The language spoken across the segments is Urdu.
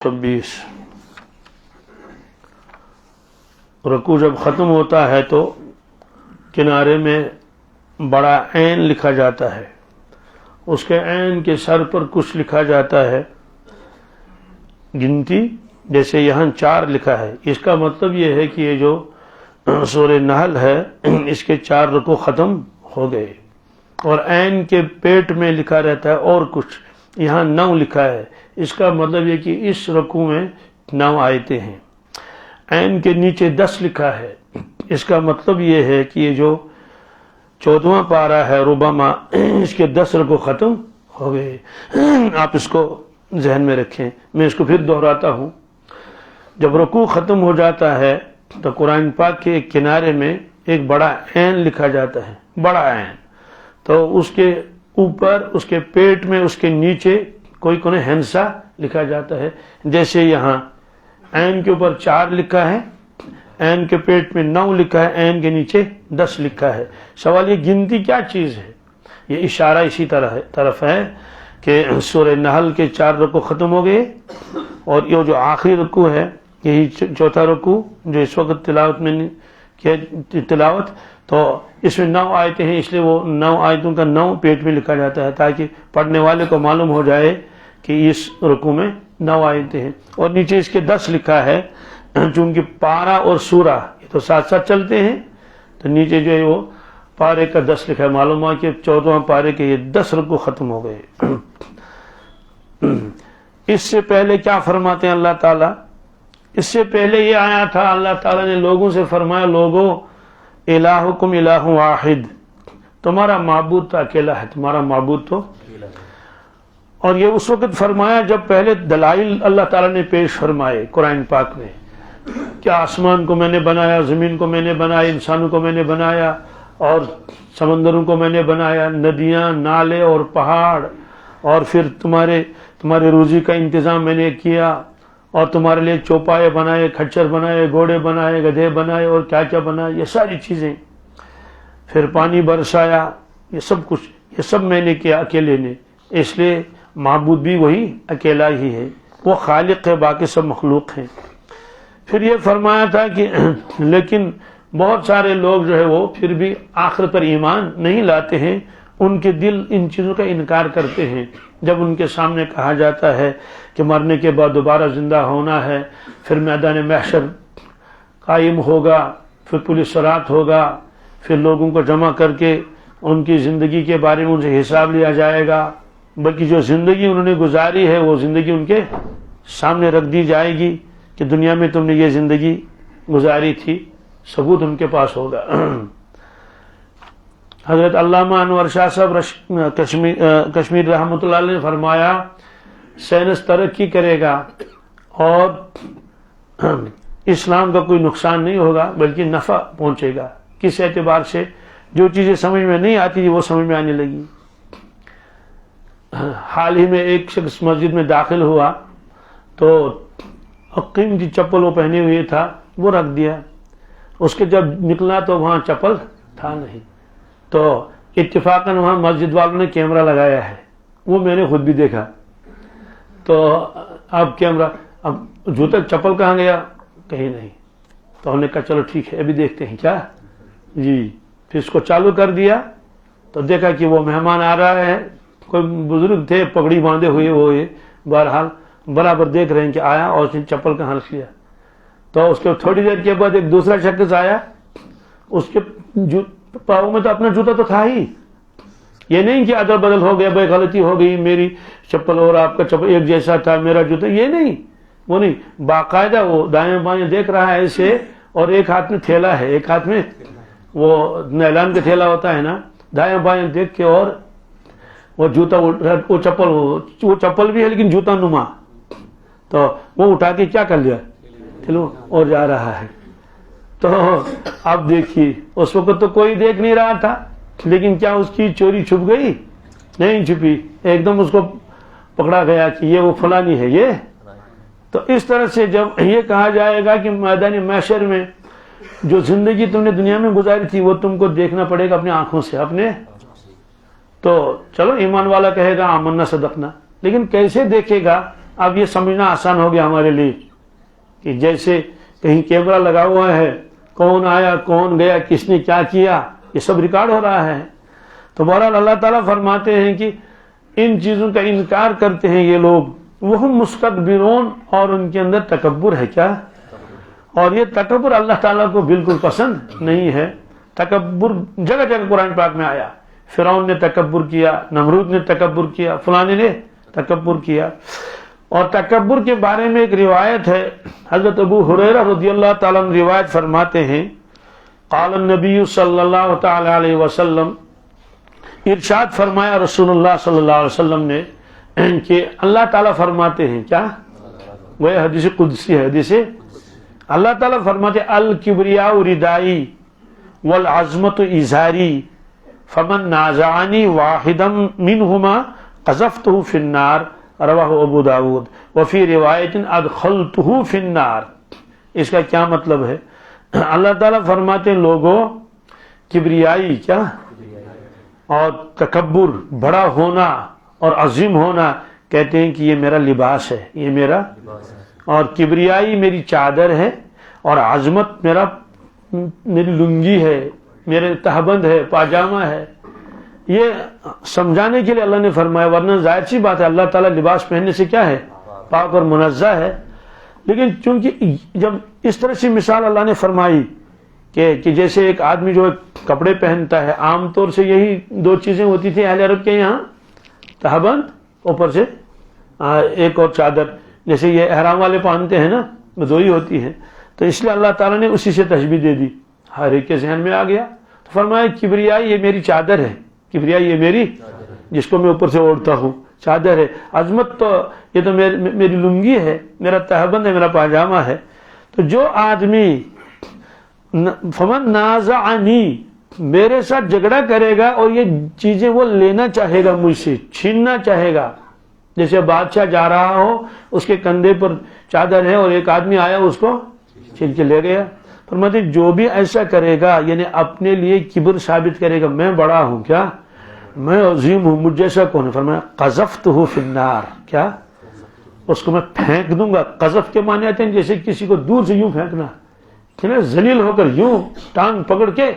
26 رکوع جب ختم ہوتا ہے تو کنارے میں بڑا عین لکھا جاتا ہے، اس کے عین کے سر پر کچھ لکھا جاتا ہے گنتی، جیسے یہاں 4 لکھا ہے۔ اس کا مطلب یہ ہے کہ یہ جو سورہ نحل ہے اس کے 4 رکوع ختم ہو گئے، اور عین کے پیٹ میں لکھا رہتا ہے اور کچھ، یہاں 9 لکھا ہے۔ اس کا مطلب یہ کہ اس رکوع میں 9 آیتیں ہیں۔ عین کے نیچے 10 لکھا ہے، اس کا مطلب یہ ہے کہ یہ جو 14واں پارہ ہے ربما اس کے 10 رکوع ختم ہو گئے۔ آپ اس کو ذہن میں رکھیں، میں اس کو پھر دہراتا ہوں۔ جب رکوع ختم ہو جاتا ہے تو قرآن پاک کے ایک کنارے میں ایک بڑا عین لکھا جاتا ہے، بڑا عین، تو اس کے اوپر، اس کے پیٹ میں، اس کے نیچے کوئی ہنسا لکھا جاتا ہے، جیسے یہاں عین کے اوپر 4 لکھا ہے، عین کے پیٹ میں 9 لکھا ہے، عین کے نیچے 10 لکھا ہے۔ سوال یہ گنتی کیا چیز ہے؟ یہ اشارہ اسی طرف ہے کہ سورہ نحل کے 4 رکوع ختم ہو گئے، اور یہ جو آخری رکوع ہے، یہی 4تھا رکوع جو اس وقت تلاوت میں کیا تلاوت، تو اس میں 9 آیتیں ہیں، اس لیے وہ 9 آیتوں کا 9 پیٹ میں لکھا جاتا ہے تاکہ پڑھنے والے کو معلوم ہو جائے کہ اس رکوع میں 9 آیتیں ہیں۔ اور نیچے اس کے 10 لکھا ہے، چونکہ پارہ اور سورہ یہ تو ساتھ ساتھ چلتے ہیں، تو نیچے جو ہے وہ پارے کا 10 لکھا ہے، معلوم ہوا کہ 14واں پارے کے یہ 10 رکوع ختم ہو گئے۔ اس سے پہلے کیا فرماتے ہیں اللہ تعالیٰ؟ اس سے پہلے یہ آیا تھا، اللہ تعالیٰ نے لوگوں سے فرمایا، لوگوں الہکم الہ واحد، تمہارا معبود تو اکیلا ہے، تمہارا معبود تو، اور یہ اس وقت فرمایا جب پہلے دلائل اللہ تعالیٰ نے پیش فرمائے قرآن پاک میں، کہ آسمان کو میں نے بنایا، زمین کو میں نے بنایا، انسانوں کو میں نے بنایا، اور سمندروں کو میں نے بنایا، ندیاں، نالے اور پہاڑ، اور پھر تمہارے روزی کا انتظام میں نے کیا، اور تمہارے لیے چوپائے بنائے، کھچر بنائے، گھوڑے بنائے، گدھے بنائے، اور کیا کیا بنائے، یہ ساری چیزیں، پھر پانی برسایا، یہ سب کچھ، یہ سب میں نے کیا اکیلے نے، اس لیے معبود بھی وہی اکیلا ہی ہے، وہ خالق ہے، باقی سب مخلوق ہیں۔ پھر یہ فرمایا تھا کہ لیکن بہت سارے لوگ جو ہے وہ پھر بھی آخرت پر ایمان نہیں لاتے ہیں، ان کے دل ان چیزوں کا انکار کرتے ہیں۔ جب ان کے سامنے کہا جاتا ہے کہ مرنے کے بعد دوبارہ زندہ ہونا ہے، پھر میدان محشر قائم ہوگا، پھر پولیس صراط ہوگا، پھر لوگوں کو جمع کر کے ان کی زندگی کے بارے میں ان سے حساب لیا جائے گا، بلکہ جو زندگی انہوں نے گزاری ہے وہ زندگی ان کے سامنے رکھ دی جائے گی کہ دنیا میں تم نے یہ زندگی گزاری تھی، ثبوت ان کے پاس ہوگا۔ حضرت علامہ انور شاہ صاحب کشمیر رحمۃ اللہ علیہ نے فرمایا، سائنس ترقی کرے گا اور اسلام کا کوئی نقصان نہیں ہوگا بلکہ نفع پہنچے گا۔ کس اعتبار سے؟ جو چیزیں سمجھ میں نہیں آتی تھی وہ سمجھ میں آنے لگی۔ حال ہی میں ایک شخص مسجد میں داخل ہوا تو قیمتی چپل وہ پہنے ہوئے تھا، وہ رکھ دیا، اس کے جب نکلا تو وہاں چپل تھا نہیں، تو اتفاقاً وہاں مسجد والوں نے کیمرہ لگایا ہے، وہ میں نے خود بھی دیکھا، تو اب کیمرہ، اب جوتا چپل کہاں گیا؟ کہیں نہیں، تو ہم نے کہا چلو ٹھیک ہے ابھی دیکھتے ہیں کیا جی، پھر اس کو چالو کر دیا تو دیکھا کہ وہ مہمان آ رہا ہے، کوئی بزرگ تھے پگڑی باندھے ہوئے، وہ بہرحال برابر دیکھ رہے ہیں کہ آیا اور اس نے چپل کا ہنس لیا، تو اس کے تھوڑی دیر کے بعد ایک دوسرا شخص آیا، اس کے پاؤں میں تو اپنا جوتا تو تھا ہی، یہ نہیں کہ ادل بدل ہو گیا، بھائی غلطی ہو گئی، میری چپل اور آپ کا چپل ایک جیسا تھا، میرا جوتا، یہ نہیں، وہ نہیں، باقاعدہ وہ دائیں بائیں دیکھ رہا ہے ایسے، اور ایک ہاتھ میں تھیلا ہے، ایک ہاتھ میں وہ نیلان کا تھیلا ہوتا ہے نا، دائیں بائیں دیکھ کے، اور وہ جوتا، وہ چپل بھی ہے لیکن جوتا نما، تو وہ اٹھا کے کیا کر لیا، چلو اور جا رہا ہے۔ تو اب دیکھیے اس وقت تو کوئی دیکھ نہیں رہا تھا، لیکن کیا اس کی چوری چھپ گئی؟ نہیں چھپی، ایک دم اس کو پکڑا گیا کہ یہ وہ فلانی ہے یہ۔ تو اس طرح سے جب یہ کہا جائے گا کہ میدان محشر میں جو زندگی تم نے دنیا میں گزاری تھی وہ تم کو دیکھنا پڑے گا اپنی آنکھوں سے، اپنے، تو چلو ایمان والا کہے گا آمنا صدقنا، لیکن کیسے دیکھے گا؟ اب یہ سمجھنا آسان ہو گیا ہمارے لیے کہ جیسے کہیں کیمرہ لگا ہوا ہے، کون آیا کون گیا کس نے کیا کیا یہ سب ریکارڈ ہو رہا ہے. تو بہرحال اللہ تعالیٰ فرماتے ہیں کہ ان چیزوں کا انکار کرتے ہیں یہ لوگ، وہ مستکبرون، اور ان کے اندر تکبر ہے. کیا؟ اور یہ تکبر اللہ تعالیٰ کو بالکل پسند نہیں ہے. تکبر جگہ جگہ قرآن پاک میں آیا. فرعون نے تکبر کیا، نمرود نے تکبر کیا، فلانے نے تکبر کیا. اور تکبر کے بارے میں ایک روایت ہے، حضرت ابو ہریرہ رضی اللہ تعالیٰ عنہ روایت فرماتے ہیں، قال النبی صلی اللہ تعالی علیہ وسلم، ارشاد فرمایا رسول اللہ صلی اللہ علیہ وسلم نے کہ اللہ تعالیٰ فرماتے ہیں، کیا؟ وہ حدیث قدسی ہے. حدیث اللہ تعالیٰ فرماتے ہیں الکبریاء ردائی والعظمت ازاری فمن نازعنی واحدا منہما قذفتہ فی النار، رواہ ابو داود، وفی روایت ادخلتہ فی النار. اس کا کیا مطلب ہے؟ اللہ تعالیٰ فرماتے ہیں لوگوں، کبریائی کیا اور تکبر، بڑا ہونا اور عظیم ہونا، کہتے ہیں کہ یہ میرا لباس ہے، یہ میرا، اور کبریائی میری چادر ہے، اور عظمت میری لنگی ہے، میرے تہبند ہے، پاجامہ ہے. یہ سمجھانے کے لیے اللہ نے فرمایا، ورنہ ظاہر سی بات ہے اللہ تعالیٰ لباس پہننے سے کیا ہے؟ پاک اور منزہ ہے. لیکن چونکہ جب اس طرح سے مثال اللہ نے فرمائی کہ جیسے ایک آدمی جو کپڑے پہنتا ہے، عام طور سے یہی دو چیزیں ہوتی تھیں اہل عرب کے یہاں، تہبند، اوپر سے ایک اور چادر، جیسے یہ احرام والے پہنتے ہیں نا، دو ہی ہوتی ہیں. تو اس لیے اللہ تعالیٰ نے اسی سے تشبیہ دے دی، ہر ایک کے ذہن میں آ گیا. تو فرمایا کبریائی یہ میری چادر ہے، کبریائی یہ میری، جس کو میں اوپر سے اوڑھتا ہوں، چادر ہے. عظمت تو یہ تو میری لنگی ہے، میرا تہبند ہے، میرا پاجامہ ہے. تو جو آدمی فمن نازعنی، میرے ساتھ جھگڑا کرے گا اور یہ چیزیں وہ لینا چاہے گا، مجھ سے چھیننا چاہے گا، جیسے بادشاہ جا رہا ہو، اس کے کندھے پر چادر ہے اور ایک آدمی آیا اس کو چھین کے لے گیا. فرماتے جو بھی ایسا کرے گا، یعنی اپنے لیے کبر ثابت کرے گا، میں بڑا ہوں، کیا میں عظیم ہوں، مجھ جیسا کون ہے، فرمایا قذفتہ فی النار، کیا اس کو میں پھینک دوں گا. قذف کے معنی آتے ہیں جیسے کسی کو دور سے یوں پھینکنا، ذلیل ہو کر یوں ٹانگ پکڑ کے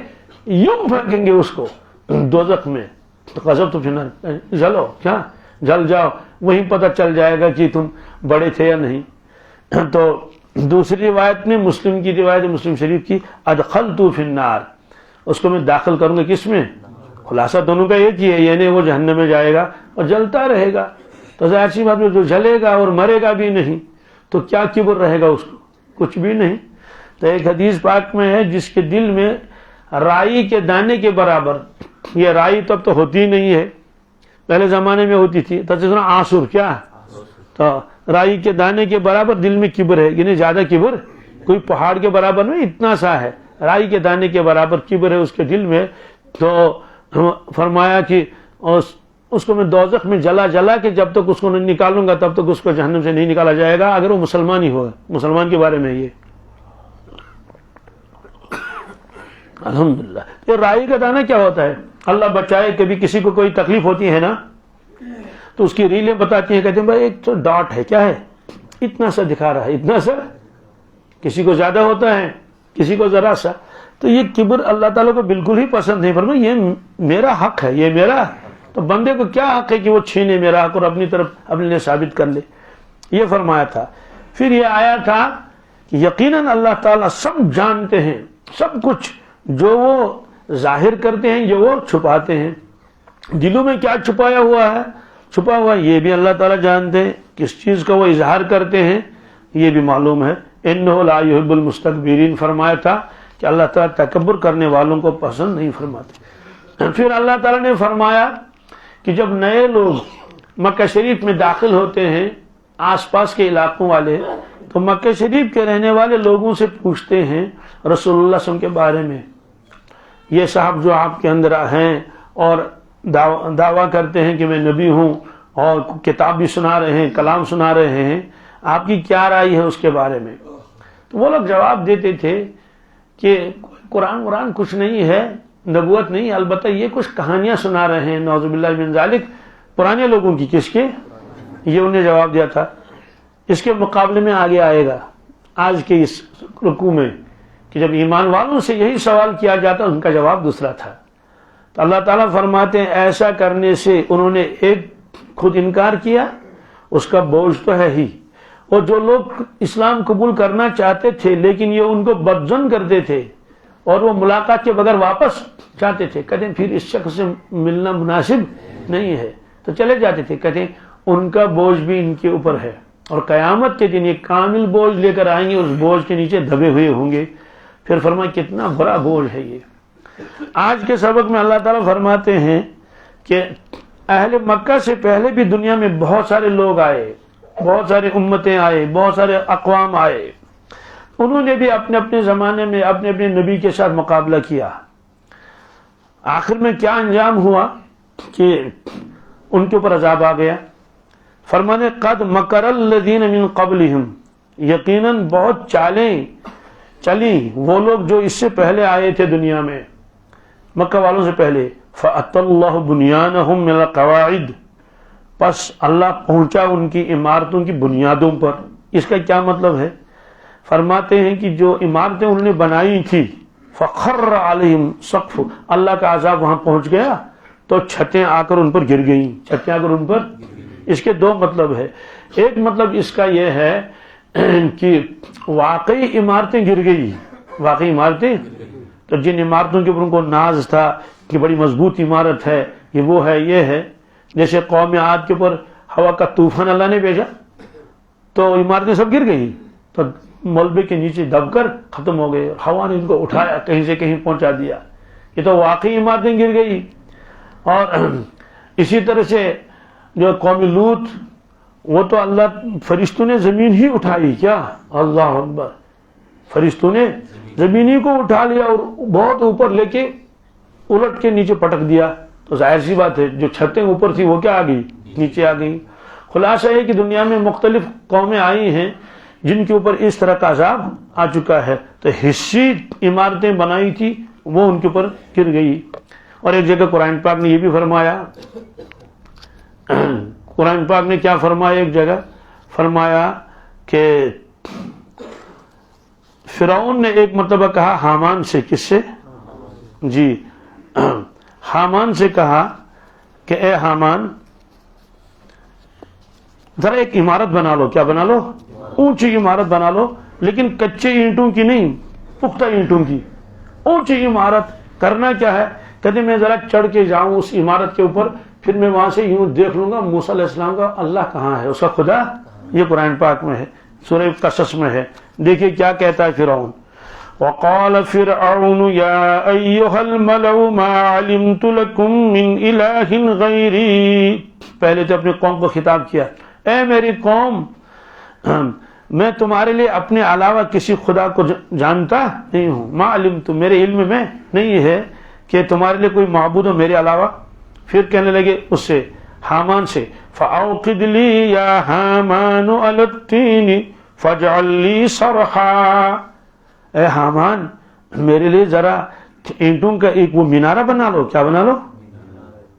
یوں پھینکیں گے اس کو دوزخ میں. قذفتہ فی النار، جلو، کیا جل جاؤ، وہیں پتہ چل جائے گا کہ تم بڑے تھے یا نہیں. تو دوسری روایت میں، مسلم کی روایت، مسلم شریف کی، ادخلتہ فی النار، اس کو میں داخل کروں گا کس میں؟ خلاصہ دونوں کا ایک ہی ہے، یعنی وہ جہنم میں جائے گا اور جلتا رہے گا. تو ظاہر سی بات میں جو جلے گا اور مرے گا بھی نہیں تو کیا کبر رہے گا اس کو؟ کچھ بھی نہیں. تو ایک حدیث پاک میں ہے، جس کے دل میں رائی کے دانے کے برابر، یہ رائی تب تو ہوتی نہیں ہے، پہلے زمانے میں ہوتی تھی، تجربہ آسر، کیا تو رائی کے دانے کے برابر دل میں کبر ہے، یعنی زیادہ کبر کوئی پہاڑ کے برابر نہیں، اتنا سا ہے، رائی کے دانے کے برابر کبر ہے اس کے دل میں. تو فرمایا کہ اس کو میں دوزخ میں جلا کے جب تک اس کو نہیں نکالوں گا تب تک اس کو جہنم سے نہیں نکالا جائے گا، اگر وہ مسلمان ہی ہوگا. مسلمان کے بارے میں یہ الحمدللہ. یہ رائی کا دانہ کیا ہوتا ہے؟ اللہ بچائے، کبھی کسی کو کوئی تکلیف ہوتی ہے نا تو اس کی ریلیں بتاتی ہیں، کہتے ہیں بھائی ایک تو ڈاٹ ہے، کیا ہے، اتنا سا دکھا رہا ہے، اتنا سا، کسی کو زیادہ ہوتا ہے کسی کو ذرا سا. تو یہ کبر اللہ تعالیٰ کو بالکل ہی پسند نہیں. فرمایا یہ میرا حق ہے، یہ میرا، تو بندے کو کیا حق ہے کہ وہ چھینے میرا حق اور اپنی طرف اپنے لیے ثابت کر لے. یہ فرمایا تھا. پھر یہ آیا تھا کہ یقیناً اللہ تعالیٰ سب جانتے ہیں، سب کچھ جو وہ ظاہر کرتے ہیں، جو وہ چھپاتے ہیں، دلوں میں کیا چھپایا ہوا ہے، چھپا ہوا یہ بھی اللہ تعالیٰ جانتے ہیں، کس چیز کا وہ اظہار کرتے ہیں یہ بھی معلوم ہے. انہ لا یحب المستکبرین، فرمایا تھا کہ اللہ تعالیٰ تکبر کرنے والوں کو پسند نہیں فرماتے. پھر اللہ تعالیٰ نے فرمایا کہ جب نئے لوگ مکہ شریف میں داخل ہوتے ہیں، آس پاس کے علاقوں والے، تو مکہ شریف کے رہنے والے لوگوں سے پوچھتے ہیں رسول اللہ صلی اللہ علیہ وسلم کے بارے میں، یہ صاحب جو آپ کے اندر ہیں اور دعویٰ کرتے ہیں کہ میں نبی ہوں اور کتاب بھی سنا رہے ہیں، کلام سنا رہے ہیں، آپ کی کیا رائے ہے اس کے بارے میں؟ تو وہ لوگ جواب دیتے تھے کہ قرآن کچھ نہیں ہے، نبوت نہیں، البتہ یہ کچھ کہانیاں سنا رہے ہیں، نعوذ باللہ من ذالک، پرانے لوگوں کی. کس کے؟ یہ انہیں جواب دیا تھا. اس کے مقابلے میں آگے آئے گا آج کے اس رکوع میں کہ جب ایمان والوں سے یہی سوال کیا جاتا ان کا جواب دوسرا تھا. تو اللہ تعالیٰ فرماتے ہیں ایسا کرنے سے انہوں نے ایک خود انکار کیا, اس کا بوجھ تو ہے ہی, اور جو لوگ اسلام قبول کرنا چاہتے تھے لیکن یہ ان کو بدظن کرتے تھے اور وہ ملاقات کے بغیر واپس چاہتے تھے, کہتے ہیں پھر اس شخص سے ملنا مناسب نہیں ہے تو چلے جاتے تھے, کہتے ہیں ان کا بوجھ بھی ان کے اوپر ہے اور قیامت کے دن یہ کامل بوجھ لے کر آئیں گے, اس بوجھ کے نیچے دبے ہوئے ہوں گے. پھر فرمایا کتنا بڑا بوجھ ہے یہ. آج کے سبق میں اللہ تعالیٰ فرماتے ہیں کہ اہل مکہ سے پہلے بھی دنیا میں بہت سارے لوگ آئے, بہت سارے امتیں آئے, بہت سارے اقوام آئے, انہوں نے بھی اپنے اپنے زمانے میں اپنے اپنے نبی کے ساتھ مقابلہ کیا. آخر میں کیا انجام ہوا کہ ان کے اوپر عذاب آ گیا. فرمانے قد مکر الذین من قبلہم, یقیناً بہت چالیں چلی وہ لوگ جو اس سے پہلے آئے تھے دنیا میں, مکہ والوں سے پہلے. فأتی اللہ بنیانہم من القواعد, پس اللہ پہنچا ان کی عمارتوں کی بنیادوں پر. اس کا کیا مطلب ہے؟ فرماتے ہیں کہ جو عمارتیں انہوں نے بنائی تھی فخر علیہم سقف, اللہ کا عذاب وہاں پہنچ گیا تو چھتیں آ کر ان پر گر گئیں, چھتیں آ کر ان پر. اس کے دو مطلب ہے. ایک مطلب اس کا یہ ہے کہ واقعی عمارتیں گر گئی, واقعی عمارتیں, تو جن عمارتوں کے اوپر ان کو ناز تھا کہ بڑی مضبوط عمارت ہے, یہ وہ ہے, یہ ہے, جیسے قوم عاد کے اوپر ہوا کا طوفان اللہ نے بھیجا تو عمارتیں سب گر گئی, تو ملبے کے نیچے دب کر ختم ہو گئے, ہوا نے ان کو اٹھایا کہیں سے کہیں پہنچا دیا. یہ تو واقعی عمارتیں گر گئی. اور اسی طرح سے جو قوم لوط, وہ تو اللہ فرشتوں نے زمین ہی اٹھائی, کیا اللہ اکبر, فرشتوں نے زمین ہی کو اٹھا لیا اور بہت اوپر لے کے الٹ کے نیچے پٹک دیا. تو ظاہر سی بات ہے جو چھتیں اوپر تھی وہ کیا آ گئی, نیچے آ گئی. خلاصہ ہے کہ دنیا میں مختلف قومیں آئی ہیں جن کے اوپر اس طرح کا عذاب آ چکا ہے, تو حصی عمارتیں بنائی تھی وہ ان کے اوپر گر گئی. اور ایک جگہ قرآن پاک نے یہ بھی فرمایا, قرآن پاک نے کیا فرمایا, ایک جگہ فرمایا کہ فرعون نے ایک مرتبہ کہا حامان سے, کس سے, جی حامان سے کہا کہ اے حامان ذرا ایک عمارت بنا لو, کیا بنا لو, اونچی عمارت بنا لو, لیکن کچے اینٹوں کی نہیں, پختہ اینٹوں کی اونچی عمارت. کرنا کیا ہے, کہتے میں ذرا چڑھ کے جاؤں اس عمارت کے اوپر, پھر میں وہاں سے یوں دیکھ لوں گا موسیٰ علیہ السلام کا اللہ کہاں ہے, اس کا خدا. یہ قرآن پاک میں ہے, سورہ قصص میں ہے. دیکھیے کیا کہتا ہے فرعون, وقال فرعون یا ایھا الملأ ما علمت لکم من الہ غیری. پہلے تو اپنی قوم کو خطاب کیا, اے میری قوم میں تمہارے لیے اپنے علاوہ کسی خدا کو جانتا نہیں ہوں. ما علمت, میرے علم میں نہیں ہے کہ تمہارے لیے کوئی معبود ہو میرے علاوہ. پھر کہنے لگے اس سے, حامان سے, فَأَوْقِدْ لِي يَا حَامَانُ عَلَى الطِّينِ فَاجْعَلْ لِي صَرْحًا. اے حامان میرے لیے ذرا اینٹوں کا ایک وہ مینارہ بنا لو, کیا بنا لو,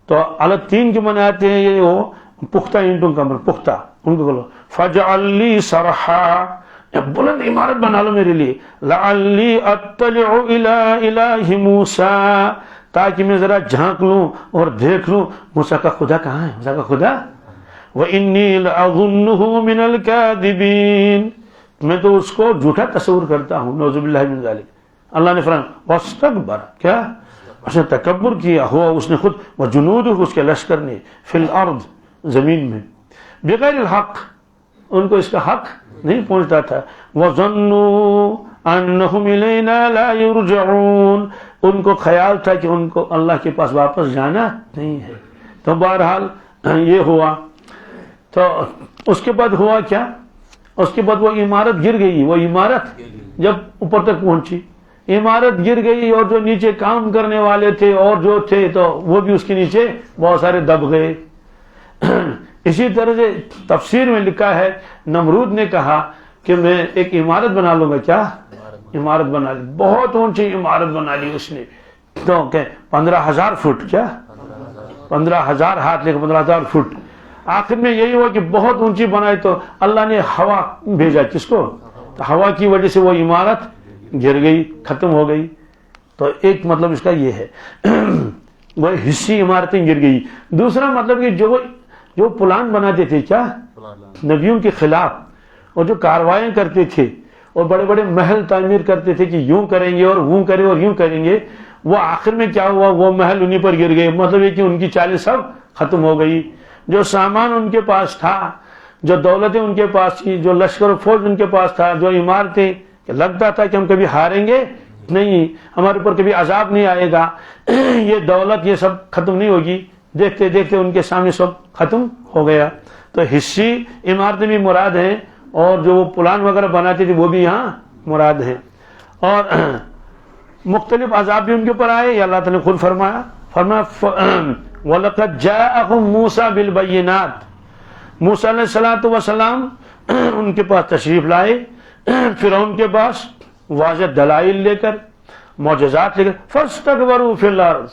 تو علی الطین کے بناتے ہیں یہ وہ پختہ اینٹوں کا, پختہ ان کو بولو. فَاجْعَلْ لِي صَرْحًا, بلند عمارت بنا لو میرے لیے. لَعَلِّي أَطَّلِعُ إِلَىٰ إِلَٰهِ مُوسَىٰ, تاکہ میں ذرا جھانک لوں اور دیکھ لوں موسیٰ کا خدا کہاں ہے, موسیٰ کا خدا. وَإِنِّي لَأَظُنُّهُ مِنَ الْكَاذِبِينَ, میں تو اس کو جھوٹا تصور کرتا ہوں, نعوذ باللہ من ذالک. اللہ نے فرمایا واستکبر, کیا اس نے تکبر کیا, ہوا اس نے خود, وجنودہ اس کے لشکر نے, فی الارض زمین میں, بغیر الحق, ان کو اس کا حق نہیں پہنچتا تھا. وَظَنُّوا أَنَّهُمْ إِلَيْنَا لَا يُرْجَعُونَ, ان کو خیال تھا کہ ان کو اللہ کے پاس واپس جانا نہیں ہے. تو بہرحال یہ ہوا. تو اس کے بعد ہوا کیا, اس کے بعد وہ عمارت گر گئی. وہ عمارت جب اوپر تک پہنچی, عمارت گر گئی, اور جو نیچے کام کرنے والے تھے اور جو تھے تو وہ بھی اس کے نیچے بہت سارے دب گئے. اسی طرح سے تفسیر میں لکھا ہے, نمرود نے کہا کہ میں ایک عمارت بنا لوں گا, کیا عمارت بنا لی, بہت اونچی عمارت بنا لی اس نے. تو کہ 15,000 فٹ, کیا 15,000 ہاتھ لے کے 15,000 فٹ, آخر میں یہی ہوا کہ بہت اونچی بنائی تو اللہ نے ہوا بھیجا، کس کو؟ تو ہوا کی وجہ سے وہ عمارت گر گئی، ختم ہو گئی. تو ایک مطلب اس کا یہ ہے وہ حصی عمارتیں گر گئی. دوسرا مطلب کہ جو پلان بناتے تھے کیا نبیوں کے خلاف، اور جو کاروائیں کرتے تھے اور بڑے بڑے محل تعمیر کرتے تھے کہ یوں کریں گے اور وہ کریں اور یوں کریں گے، وہ آخر میں کیا ہوا؟ وہ محل انہی پر گر گئے. مطلب یہ کہ ان کی چالیں سب ختم ہو گئی. جو سامان ان کے پاس تھا، جو دولتیں ان کے پاس تھی، جو لشکر و فوج ان کے پاس تھا، جو عمارتیں، کہ لگتا تھا کہ ہم کبھی ہاریں گے نہیں، ہمارے اوپر کبھی عذاب نہیں آئے گا، یہ دولت یہ سب ختم نہیں ہوگی. دیکھتے دیکھتے ان کے سامنے سب ختم ہو گیا. تو حصی عمارتیں بھی مراد ہیں، اور جو وہ پلان وغیرہ بناتے تھے وہ بھی یہاں مراد ہیں. اور مختلف عذاب بھی ان کے اوپر آئے. یہ اللہ تعالیٰ نے خود فرمایا وَلَقَدْ جَاءَهُمْ مُوسَى بِالْبَيِّنَاتِ، موسیٰ علیہ الصلوٰۃ والسلام ان کے پاس تشریف لائے، فرعون کے پاس واضح دلائل لے کر، معجزات لے کر. فَاسْتَكْبَرُوا فِي الْأَرْضِ،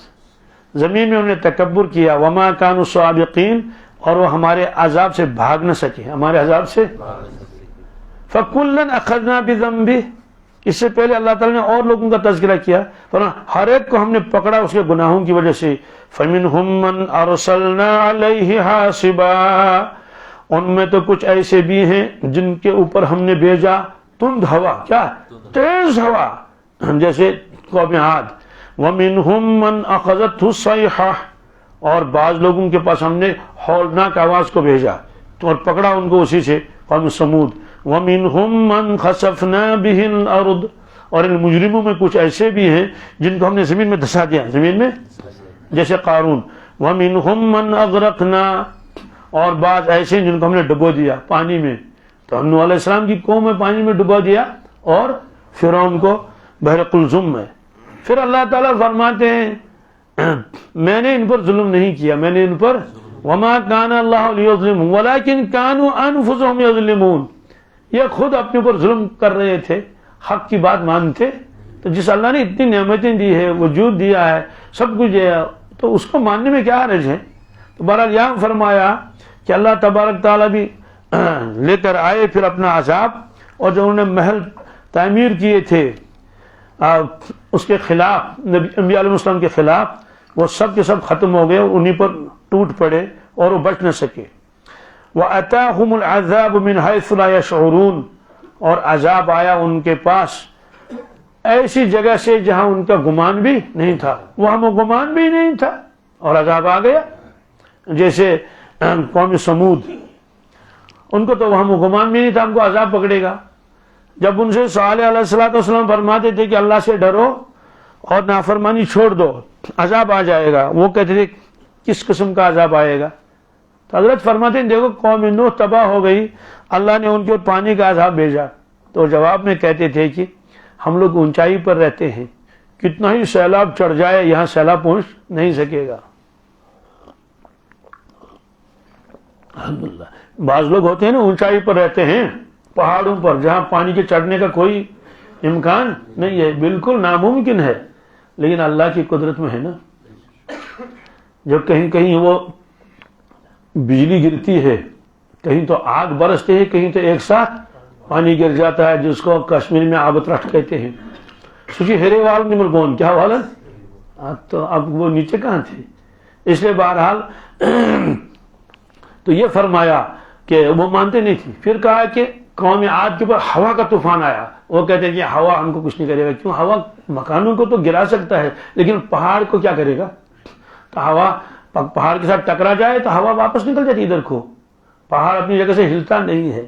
زمین میں انہوں نے تکبر کیا. وَمَا كَانُوا سَابِقِينَ، اور وہ ہمارے عذاب سے بھاگ نہ سکے، ہمارے عذاب سے. فَكُلًّا أَخَذْنَا بِذَنبِهِ، اس سے پہلے اللہ تعالیٰ نے اور لوگوں کا تذکرہ کیا، ہر ایک کو ہم نے پکڑا اس کے گناہوں کی وجہ سے. فَمِنْهُمْ مَنْ أَرْسَلْنَا عَلَيْهِ حَاصِبًا، ان میں تو کچھ ایسے بھی ہیں جن کے اوپر ہم نے بھیجا تند ہوا، کیا تیز ہوا، جیسے قوم عاد. وَمِنْهُمْ مَنْ أَخَذَتْهُ الصَّيْحَةُ، اور بعض لوگوں کے پاس ہم نے ہولناک آواز کو بھیجا اور پکڑا ان کو اسی سے، قوم سمود. وَمِنْهُمْ مَنْ خَسَفْنَا بِهِ الْأَرْضِ، اور ان مجرموں میں کچھ ایسے بھی ہیں جن کو ہم نے زمین میں دھسا دیا، زمین میں، جیسے قارون. وَمِنْهُمْ مَنْ أَغْرَقْنَا، اور بعض ایسے ہیں جن کو ہم نے ڈبو دیا پانی میں. تو نوح علیہ السلام کی قوم میں پانی میں ڈبو دیا، اور فرعون کو بحر قلزم میں. پھر اللہ تعالیٰ فرماتے ہیں میں نے ان پر ظلم نہیں کیا، میں نے ان پر وَمَا كَانَ اللَّهُ لِيُظْلِمَهُمْ وَلَكِنْ كَانُوا أَنفُسَهُمْ يَظْلِمُونَ، یہ خود اپنے اوپر ظلم کر رہے تھے، حق کی بات مانتے. تو جس اللہ نے اتنی نعمتیں دی ہے، وجود دیا ہے، سب کچھ ہے، تو اس کو ماننے میں کیا حرج ہے. تو بہرحال یہاں فرمایا کہ اللہ تبارک تعالیٰ بھی لے کر آئے پھر اپنا عذاب، اور جو انہوں نے محل تعمیر کیے تھے اس کے خلاف، انبیاء علیہ السلام کے خلاف، وہ سب کے سب ختم ہو گئے، انہی پر ٹوٹ پڑے اور وہ بچ نہ سکے. وَأَتَاهُمُ الْعَذَابُ مِنْ حَيْثُ لَا يَشْعُرُونَ، اور عذاب آیا ان کے پاس ایسی جگہ سے جہاں ان کا گمان بھی نہیں تھا، وہاں وہ گمان بھی نہیں تھا اور عذاب آ گیا. جیسے قوم سمود، ان کو تو وہاں وہ گمان بھی نہیں تھا ہم کو عذاب پکڑے گا. جب ان سے صالح علیہ السلام فرماتے تھے کہ اللہ سے ڈرو اور نافرمانی چھوڑ دو، عذاب آ جائے گا، وہ کہتے تھے کس قسم کا عذاب آئے گا. تو حضرت فرماتے ہیں دیکھو قوم نوح تباہ ہو گئی، اللہ نے ان کے اوپر پانی کا عذاب بھیجا. تو جواب میں کہتے تھے کہ ہم لوگ اونچائی پر رہتے ہیں، کتنا ہی سیلاب چڑھ جائے یہاں سیلاب پہنچ نہیں سکے گا. الحمدللہ بعض لوگ ہوتے ہیں نا اونچائی پر رہتے ہیں، پہاڑوں پر، جہاں پانی کے چڑھنے کا کوئی امکان نہیں ہے، بالکل ناممکن ہے، لیکن اللہ کی قدرت میں ہے نا. جب کہیں کہیں وہ بجلی گرتی ہے، کہیں تو آگ برستے ہیں، کہیں تو ایک ساتھ پانی گر جاتا ہے، جس کو کشمیر میں آبت رٹ کہتے ہیں. سوچی ہیرے وال نمر کون کیا والا، تو اب وہ نیچے کہاں تھے. اس لیے بہرحال تو یہ فرمایا کہ وہ مانتے نہیں تھے. پھر کہا کہ قوم عاد کے اوپر ہوا کا طوفان آیا، وہ کہتے ہیں کہ ہوا ہم کو کچھ نہیں کرے گا. کیوں؟ ہوا مکانوں کو تو گرا سکتا ہے لیکن پہاڑ کو کیا کرے گا. تو ہوا پہاڑ کے ساتھ ٹکرا جائے تو ہوا واپس نکل جاتی ادھر کو، پہاڑ اپنی جگہ سے ہلتا نہیں ہے.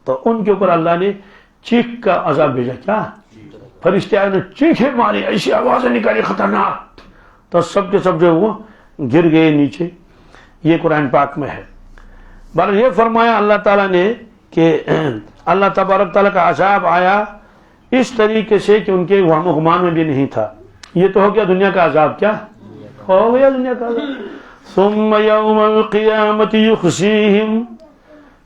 تو ان کے اوپر اللہ نے چیخ کا عذاب بھیجا. کیا فرشتے آئے نے چیخیں ماری، ایسی آوازیں نکالی خطرناک، تو سب کے سب جو وہ گر گئے نیچے. یہ قرآن پاک میں ہے. بہرحال یہ فرمایا اللہ تعالیٰ نے کہ اللہ تبارک تعالیٰ کا عذاب آیا اس طریقے سے کہ ان کے وہم و گمان میں بھی نہیں تھا. یہ تو ہو گیا دنیا کا عذاب. کیا ہو گیا دنیا کا عذاب؟ ثم یوم القیامت یخزیہم،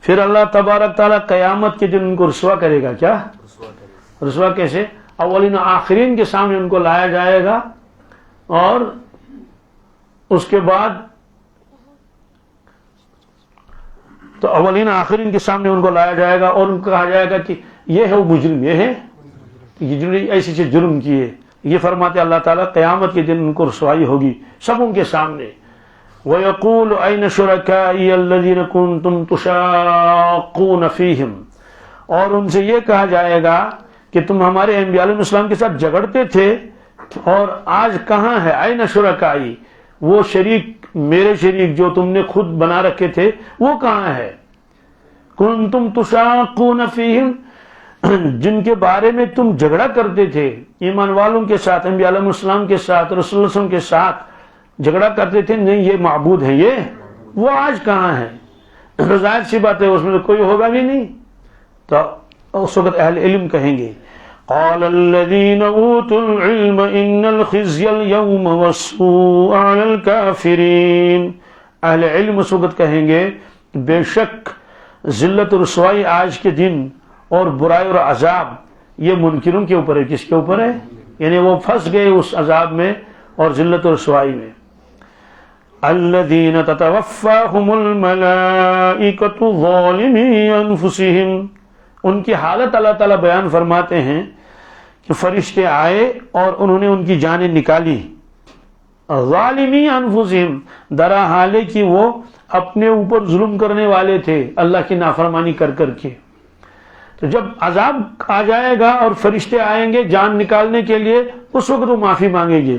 پھر اللہ تبارک تعالیٰ قیامت کے دن ان کو رسوا کرے گا. کیا رسوا کیسے؟ اولین و آخرین کے سامنے ان کو لایا جائے گا، اور اس کے بعد تو اولین آخرین کے سامنے ان کو لایا جائے گا اور ان کو کہا جائے گا کہ یہ ہے وہ مجرم، یہ ہے جنہوں نے ایسی سے جرم کیے. یہ فرماتے اللہ تعالیٰ قیامت کے دن ان کو رسوائی ہوگی سب ان کے سامنے. وَيَقُولُ أَيْنَ شُرَكَائِيَ الَّذِينَ كُنْتُمْ تُشَاقُّونَ فِيهِمْ، اور ان سے یہ کہا جائے گا کہ تم ہمارے انبیاء علیہ السلام کے ساتھ جھگڑتے تھے اور آج کہاں ہے؟ أَيْنَ شُرَكَائِي، وہ شریک، میرے شریک جو تم نے خود بنا رکھے تھے وہ کہاں ہے؟ كُنْتُمْ تُشَاقُّونَ فِيهِمْ، جن کے بارے میں تم جھگڑا کرتے تھے، ایمان والوں کے ساتھ، انبیاء علیہ السلام کے ساتھ، رسول اللہ صلی اللہ علیہ وسلم کے ساتھ جھگڑا کرتے تھے، نہیں یہ معبود ہے، یہ وہ آج کہاں ہے؟ تو ظاہر سی بات ہے اس میں کوئی ہوگا بھی نہیں. تو اس وقت اہل علم کہیں گے قال الذين اوتوا العلم ان الخزي اليوم والسوء على الكافرين، اہل علم اس وقت کہیں گے بے شک ذلت و رسوائی آج کے دن اور برائی اور عذاب یہ منکروں کے اوپر ہے. کس کے اوپر ہے؟ یعنی وہ پھنس گئے اس عذاب میں اور ذلت و رسوائی میں. الذین تتوفاہم الملائکۃ ظالمی انفسہم، ان کی حالت اللہ تعالیٰ بیان فرماتے ہیں کہ فرشتے آئے اور انہوں نے ان کی جانیں نکالی. ظالمی انفسہم، درا حال کہ وہ اپنے اوپر ظلم کرنے والے تھے اللہ کی نافرمانی کر کر کے. تو جب عذاب آ جائے گا اور فرشتے آئیں گے جان نکالنے کے لیے، اس وقت وہ معافی مانگیں گے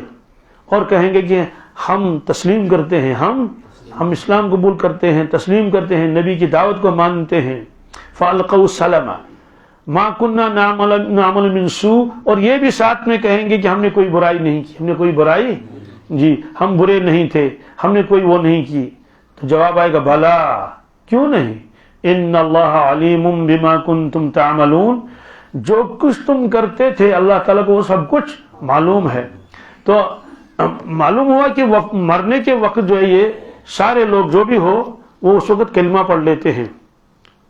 اور کہیں گے کہ ہم تسلیم کرتے ہیں، ہم اسلام قبول کرتے ہیں، تسلیم کرتے ہیں، نبی کی دعوت کو مانتے ہیں. فَأَلْقَوْا السَّلَمَ مَا كُنَّا نَعْمَلُ مِنْ سُوءٍ، اور یہ بھی ساتھ میں کہیں گے کہ ہم نے کوئی برائی نہیں کی، ہم نے کوئی برائی، جی ہم برے نہیں تھے، ہم نے کوئی وہ نہیں کی. تو جواب آئے گا بھلا کیوں نہیں، ان اللہ علیم بما کنتم تعملون، جو کچھ تم کرتے تھے اللہ تعالیٰ کو وہ سب کچھ معلوم ہے. تو معلوم ہوا کہ مرنے کے وقت جو ہے یہ سارے لوگ جو بھی ہو وہ اس وقت کلمہ پڑھ لیتے ہیں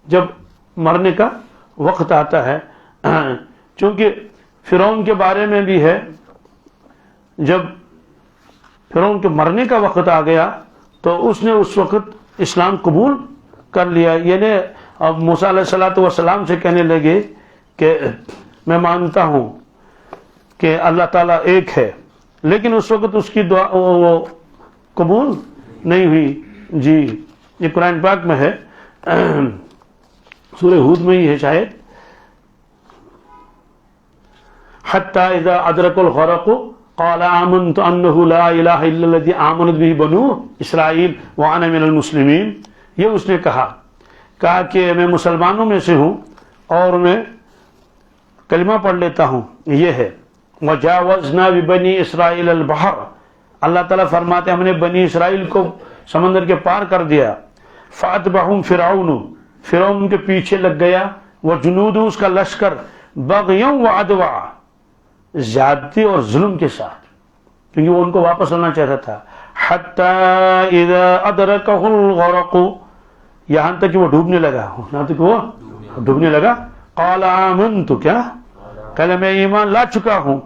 جب مرنے کا وقت آتا ہے. چونکہ فرعون کے بارے میں بھی ہے، جب فرعون کے مرنے کا وقت آ گیا تو اس نے اس وقت اسلام قبول کر لیا. یعنی اب موسیٰ علیہ السلام سے کہنے لگے کہ میں مانتا ہوں کہ اللہ تعالیٰ ایک ہے، لیکن اس وقت اس کی دعا وہ قبول نہیں ہوئی. جی یہ قرآن پاک میں ہے، سورہ ہود میں ہی ہے شاید. حتی اذا ادرک الغرق قال آمنت انہ لا الہ الا الذی آمنت بہ بنو اسرائیل وانا من المسلمین. یہ اس نے کہا کہ میں مسلمانوں میں سے ہوں اور میں کلمہ پڑھ لیتا ہوں. یہ ہے وجاوزنا ببنی اسرائیل البحر، اللہ تعالیٰ فرماتے ہیں ہم نے بنی اسرائیل کو سمندر کے پار کر دیا. فاتبعہم فرعون، فرعون ان کے پیچھے لگ گیا، وجنود، اس کا لشکر، بغیاں وعدوا، زیادتی اور ظلم کے ساتھ، کیونکہ وہ ان کو واپس لانا چاہتا تھا. حتی اذا ادرکہ الغرق، یہاں تک کہ وہ ڈوبنے لگا، یہاں تک وہ ڈوبنے لگا. قال آمنت، کیا کہ میں ایمان لا چکا ہوں،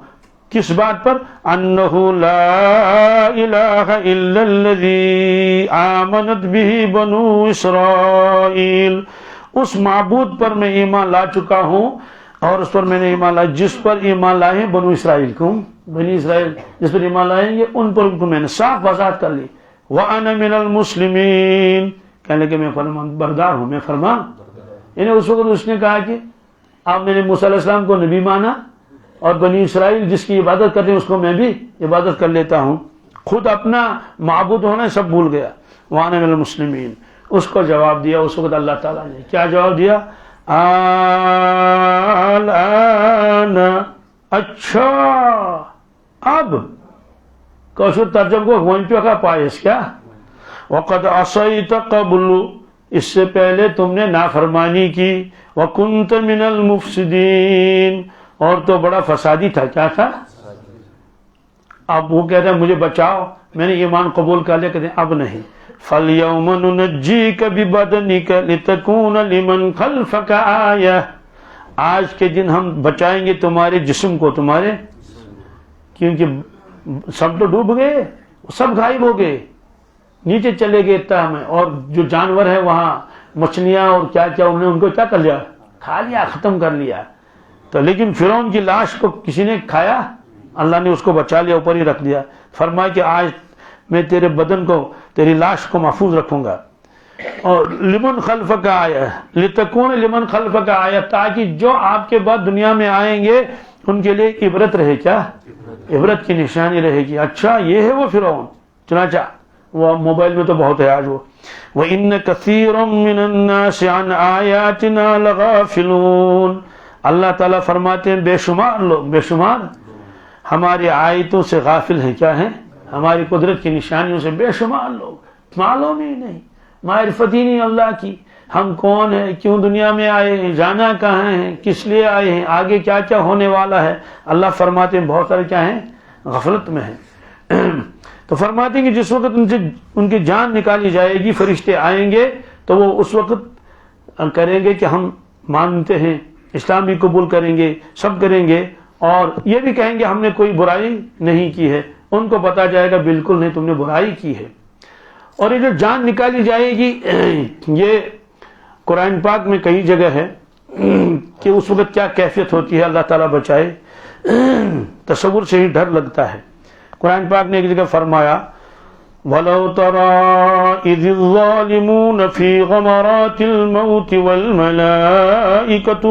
کس بات پر؟ انہ لا الہ الا الذی آمنت بہ بنو اسرائیل، اس معبود پر میں ایمان لا چکا ہوں اور اس پر میں نے ایمان لایا جس پر ایمان لائے ہیں بنو اسرائیل کو، بنی اسرائیل جس پر ایمان لائے ہیں ان پر میں نے صاف وضاحت کر لی. وَأَنَا مِنَ الْمُسْلِمِينَ، کہنے لگے میں فرمان بردار ہوں، میں فرمان. یعنی اس وقت اس نے کہا کہ آپ نے موسیٰ علیہ السلام کو نبی مانا اور بنی اسرائیل جس کی عبادت کرتے ہیں اس کو میں بھی عبادت کر لیتا ہوں، خود اپنا معبود ہونا سب بھول گیا. وَأَنَا مِنَ الْمُسْلِمِينَ، اس کو جواب دیا اس وقت اللہ تعالیٰ نے کیا جواب دیا؟ الآن، اچھا اب، کوشر ترجم کو وہیں پہ کا پائس کیا؟ وقد عصیت قبل، اس سے پہلے تم نے نافرمانی کی. وکنت من المفسدین، اور تو بڑا فسادی تھا. کیا تھا؟ اب وہ کہتے ہیں مجھے بچاؤ، میں نے ایمان قبول کر لیا. کہتے ہیں اب نہیں. فَالْيَوْمَ نُنَجِّيكَ بِبَدَنِكَ لِتَكُونَ لِمَنْ خَلْفَكَ آیَةً، آج کے دن ہم بچائیں گے تمہارے جسم کو، تمہارے، کیونکہ سب تو ڈوب گئے، سب غائب ہو گئے، نیچے چلے گئے تہ میں، اور جو جانور ہے وہاں مچھلیاں اور کیا کیا انہوں نے ان کو کیا کر لیا, کھا لیا, ختم کر لیا. تو لیکن فرعون کی لاش کو کسی نے کھایا, اللہ نے اس کو بچا لیا, اوپر ہی رکھ دیا. فرمایا کہ آج میں تیرے بدن کو, تیری لاش کو محفوظ رکھوں گا. اور لمن خلفک آیا, لتکون لمن خلفک آیا, تاکہ جو آپ کے بعد دنیا میں آئیں گے ان کے لیے عبرت رہے. کیا عبرت کی نشانی رہے گی. اچھا یہ ہے وہ فرعون. چنانچہ وہ موبائل میں تو بہت ہے آج وہ. وَإِنَّ كَثِيرًا مِّنَ النَّاسِ عَنْ آيَاتِنَا لَغَافِلُونَ. اللہ تعالیٰ فرماتے ہیں بے شمار لوگ, بے شمار ہماری آیتوں سے غافل ہیں. کیا ہیں؟ ہماری قدرت کی نشانیوں سے بے شمار لوگ معلوم ہی نہیں, معرفت ہی نہیں اللہ کی. ہم کون ہیں, کیوں دنیا میں آئے ہیں, جانا کہاں ہیں, کس لیے آئے ہیں, آگے کیا کیا ہونے والا ہے. اللہ فرماتے ہیں بہت سارے کیا ہیں, غفلت میں ہیں. تو فرماتے ہیں کہ جس وقت ان کی جان نکالی جائے گی, فرشتے آئیں گے تو وہ اس وقت کریں گے کہ ہم مانتے ہیں, اسلام بھی قبول کریں گے, سب کریں گے, اور یہ بھی کہیں گے ہم نے کوئی برائی نہیں کی ہے. ان کو بتا جائے گا بالکل نہیں, تم نے برائی کی ہے. اور یہ جو جان نکالی جائے گی, یہ قرآن پاک میں کئی جگہ ہے کہ اس وقت کیا کیفیت ہوتی ہے, اللہ تعالیٰ بچائے. تصور سے ہی ڈر لگتا ہے. قرآن پاک نے ایک جگہ فرمایا وَلَوْ تَرَىٰ إِذِ الظَّالِمُونَ فِي غَمَرَاتِ الْمَوْتِ وَالْمَلَائِكَةُ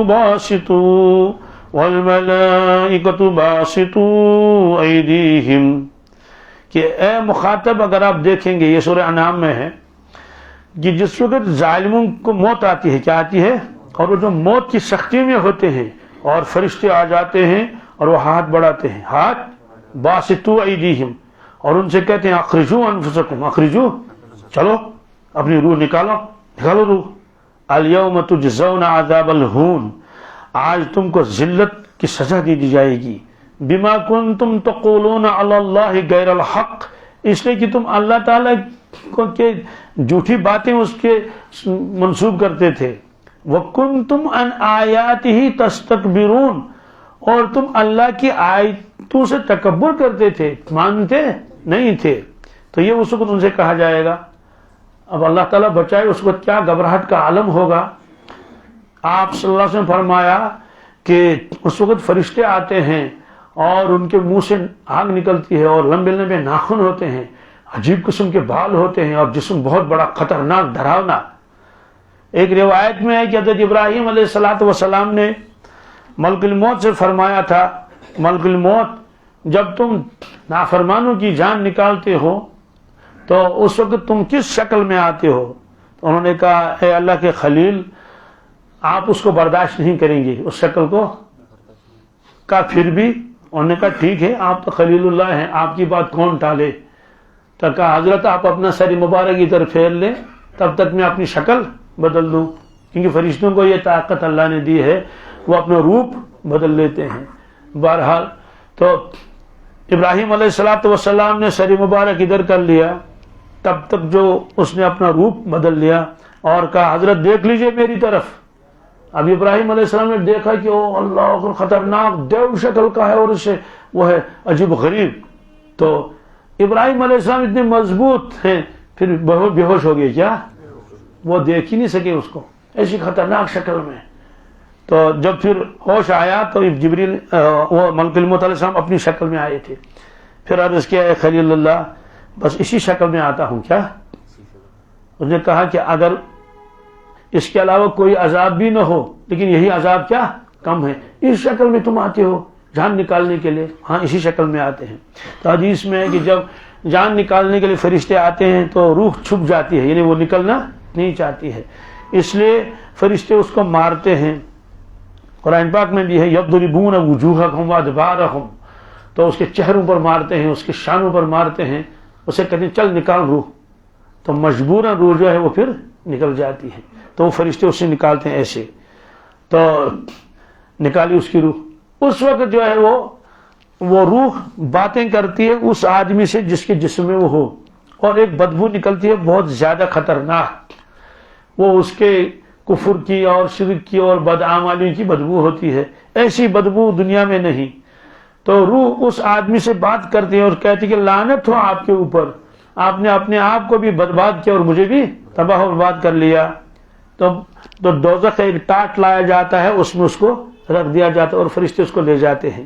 بَاسِطُو أَيْدِيهِمْ. کہ اے مخاطب اگر آپ دیکھیں گے, یہ سورہ انعام میں ہے, کہ جس وقت ظالموں کو موت آتی ہے, کیا آتی ہے, اور وہ جو موت کی سختی میں ہوتے ہیں اور فرشتے آ جاتے ہیں اور وہ ہاتھ بڑھاتے ہیں, ہاتھ باسطو ایدیہم, اور ان سے کہتے ہیں اخرجو انفسکم, اخرجو, چلو اپنی روح نکالو, نکالو روح. الیوم تجزون عذاب الہون, آج تم کو ذلت کی سزا دی جائے گی. بما کنتم تقولون علی اللہ غیر الحق, اس لیے کہ تم اللہ تعالیٰ کو کے جھوٹی باتیں اس کے منسوب کرتے تھے. وکنتم عن آیاتہ تستکبرون, اور تم اللہ کی آیتوں سے تکبر کرتے تھے, مانتے نہیں تھے. تو یہ اس وقت ان سے کہا جائے گا. اب اللہ تعالیٰ بچائے, اس وقت کیا گھبراہٹ کا عالم ہوگا. آپ صلی اللہ علیہ وسلم فرمایا کہ اس وقت فرشتے آتے ہیں اور ان کے منہ سے آگ نکلتی ہے اور لمبے لمبے ناخن ہوتے ہیں, عجیب قسم کے بال ہوتے ہیں, اور جسم بہت بڑا خطرناک ڈراونا. ایک روایت میں ہے کہ حضرت ابراہیم علیہ السلام نے ملک الموت سے فرمایا تھا, ملک الموت جب تم نافرمانوں کی جان نکالتے ہو تو اس وقت تم کس شکل میں آتے ہو. تو انہوں نے کہا اے اللہ کے خلیل, آپ اس کو برداشت نہیں کریں گے, اس شکل کو. کہا پھر بھی, انہوں نے کہا ٹھیک ہے آپ تو خلیل اللہ ہیں, آپ کی بات کون ٹالے. تو کہا حضرت آپ اپنا سر مبارک ادھر پھیر لیں, تب تک میں اپنی شکل بدل دوں, کیونکہ فرشتوں کو یہ طاقت اللہ نے دی ہے, وہ اپنا روپ بدل لیتے ہیں. بہرحال تو ابراہیم علیہ السلام نے سر مبارک ادھر کر لیا, تب تک جو اس نے اپنا روپ بدل لیا اور کہا حضرت دیکھ لیجئے میری طرف. اب ابراہیم علیہ السلام نے دیکھا کہ او اللہ خطرناک دیو شکل کا ہے اور اسے وہ ہے عجیب غریب. تو ابراہیم علیہ السلام اتنے مضبوط ہیں, پھر بے ہوش ہو گئے. کیا وہ دیکھ ہی نہیں سکے اس کو ایسی خطرناک شکل میں. تو جب پھر ہوش آیا تو جبریل وہ ملک الموت علیہ السلام اپنی شکل میں آئے تھے. پھر عرض کیا اے خلیل اللہ, بس اسی شکل میں آتا ہوں کیا. اس نے کہا کہ اگر اس کے علاوہ کوئی عذاب بھی نہ ہو, لیکن یہی عذاب کیا کم ہے, اس شکل میں تم آتے ہو جان نکالنے کے لیے. ہاں اسی شکل میں آتے ہیں. تو حدیث میں ہے کہ جب جان نکالنے کے لیے فرشتے آتے ہیں تو روح چھپ جاتی ہے, یعنی وہ نکلنا نہیں چاہتی ہے, اس لیے فرشتے اس کو مارتے ہیں. قرآن پاک میں بھی ہے یضربون وجوہکم وادبارہم, تو اس کے چہروں پر مارتے ہیں, اس کے شانوں پر مارتے ہیں, اسے کہتے ہیں چل نکال روح. تو مجبوراً روح جو ہے وہ پھر نکل جاتی ہے. تو وہ فرشتے اسے نکالتے ہیں ایسے. تو نکالی اس کی روح. اس وقت جو ہے وہ روح باتیں کرتی ہے اس آدمی سے جس کے جسم میں وہ ہو, اور ایک بدبو نکلتی ہے بہت زیادہ خطرناک. وہ اس کے کفر کی اور شرک کی اور بدعمالی کی بدبو ہوتی ہے. ایسی بدبو دنیا میں نہیں. تو روح اس آدمی سے بات کرتی ہے اور کہتی کہ لعنت ہو آپ کے اوپر, آپ نے اپنے آپ کو بھی برباد کیا اور مجھے بھی تباہ و برباد کر لیا. تو دوزخ کا ایک ٹاٹ لایا جاتا ہے، اس میں اس کو رکھ دیا جاتا ہے اور فرشتے اس کو لے جاتے ہیں۔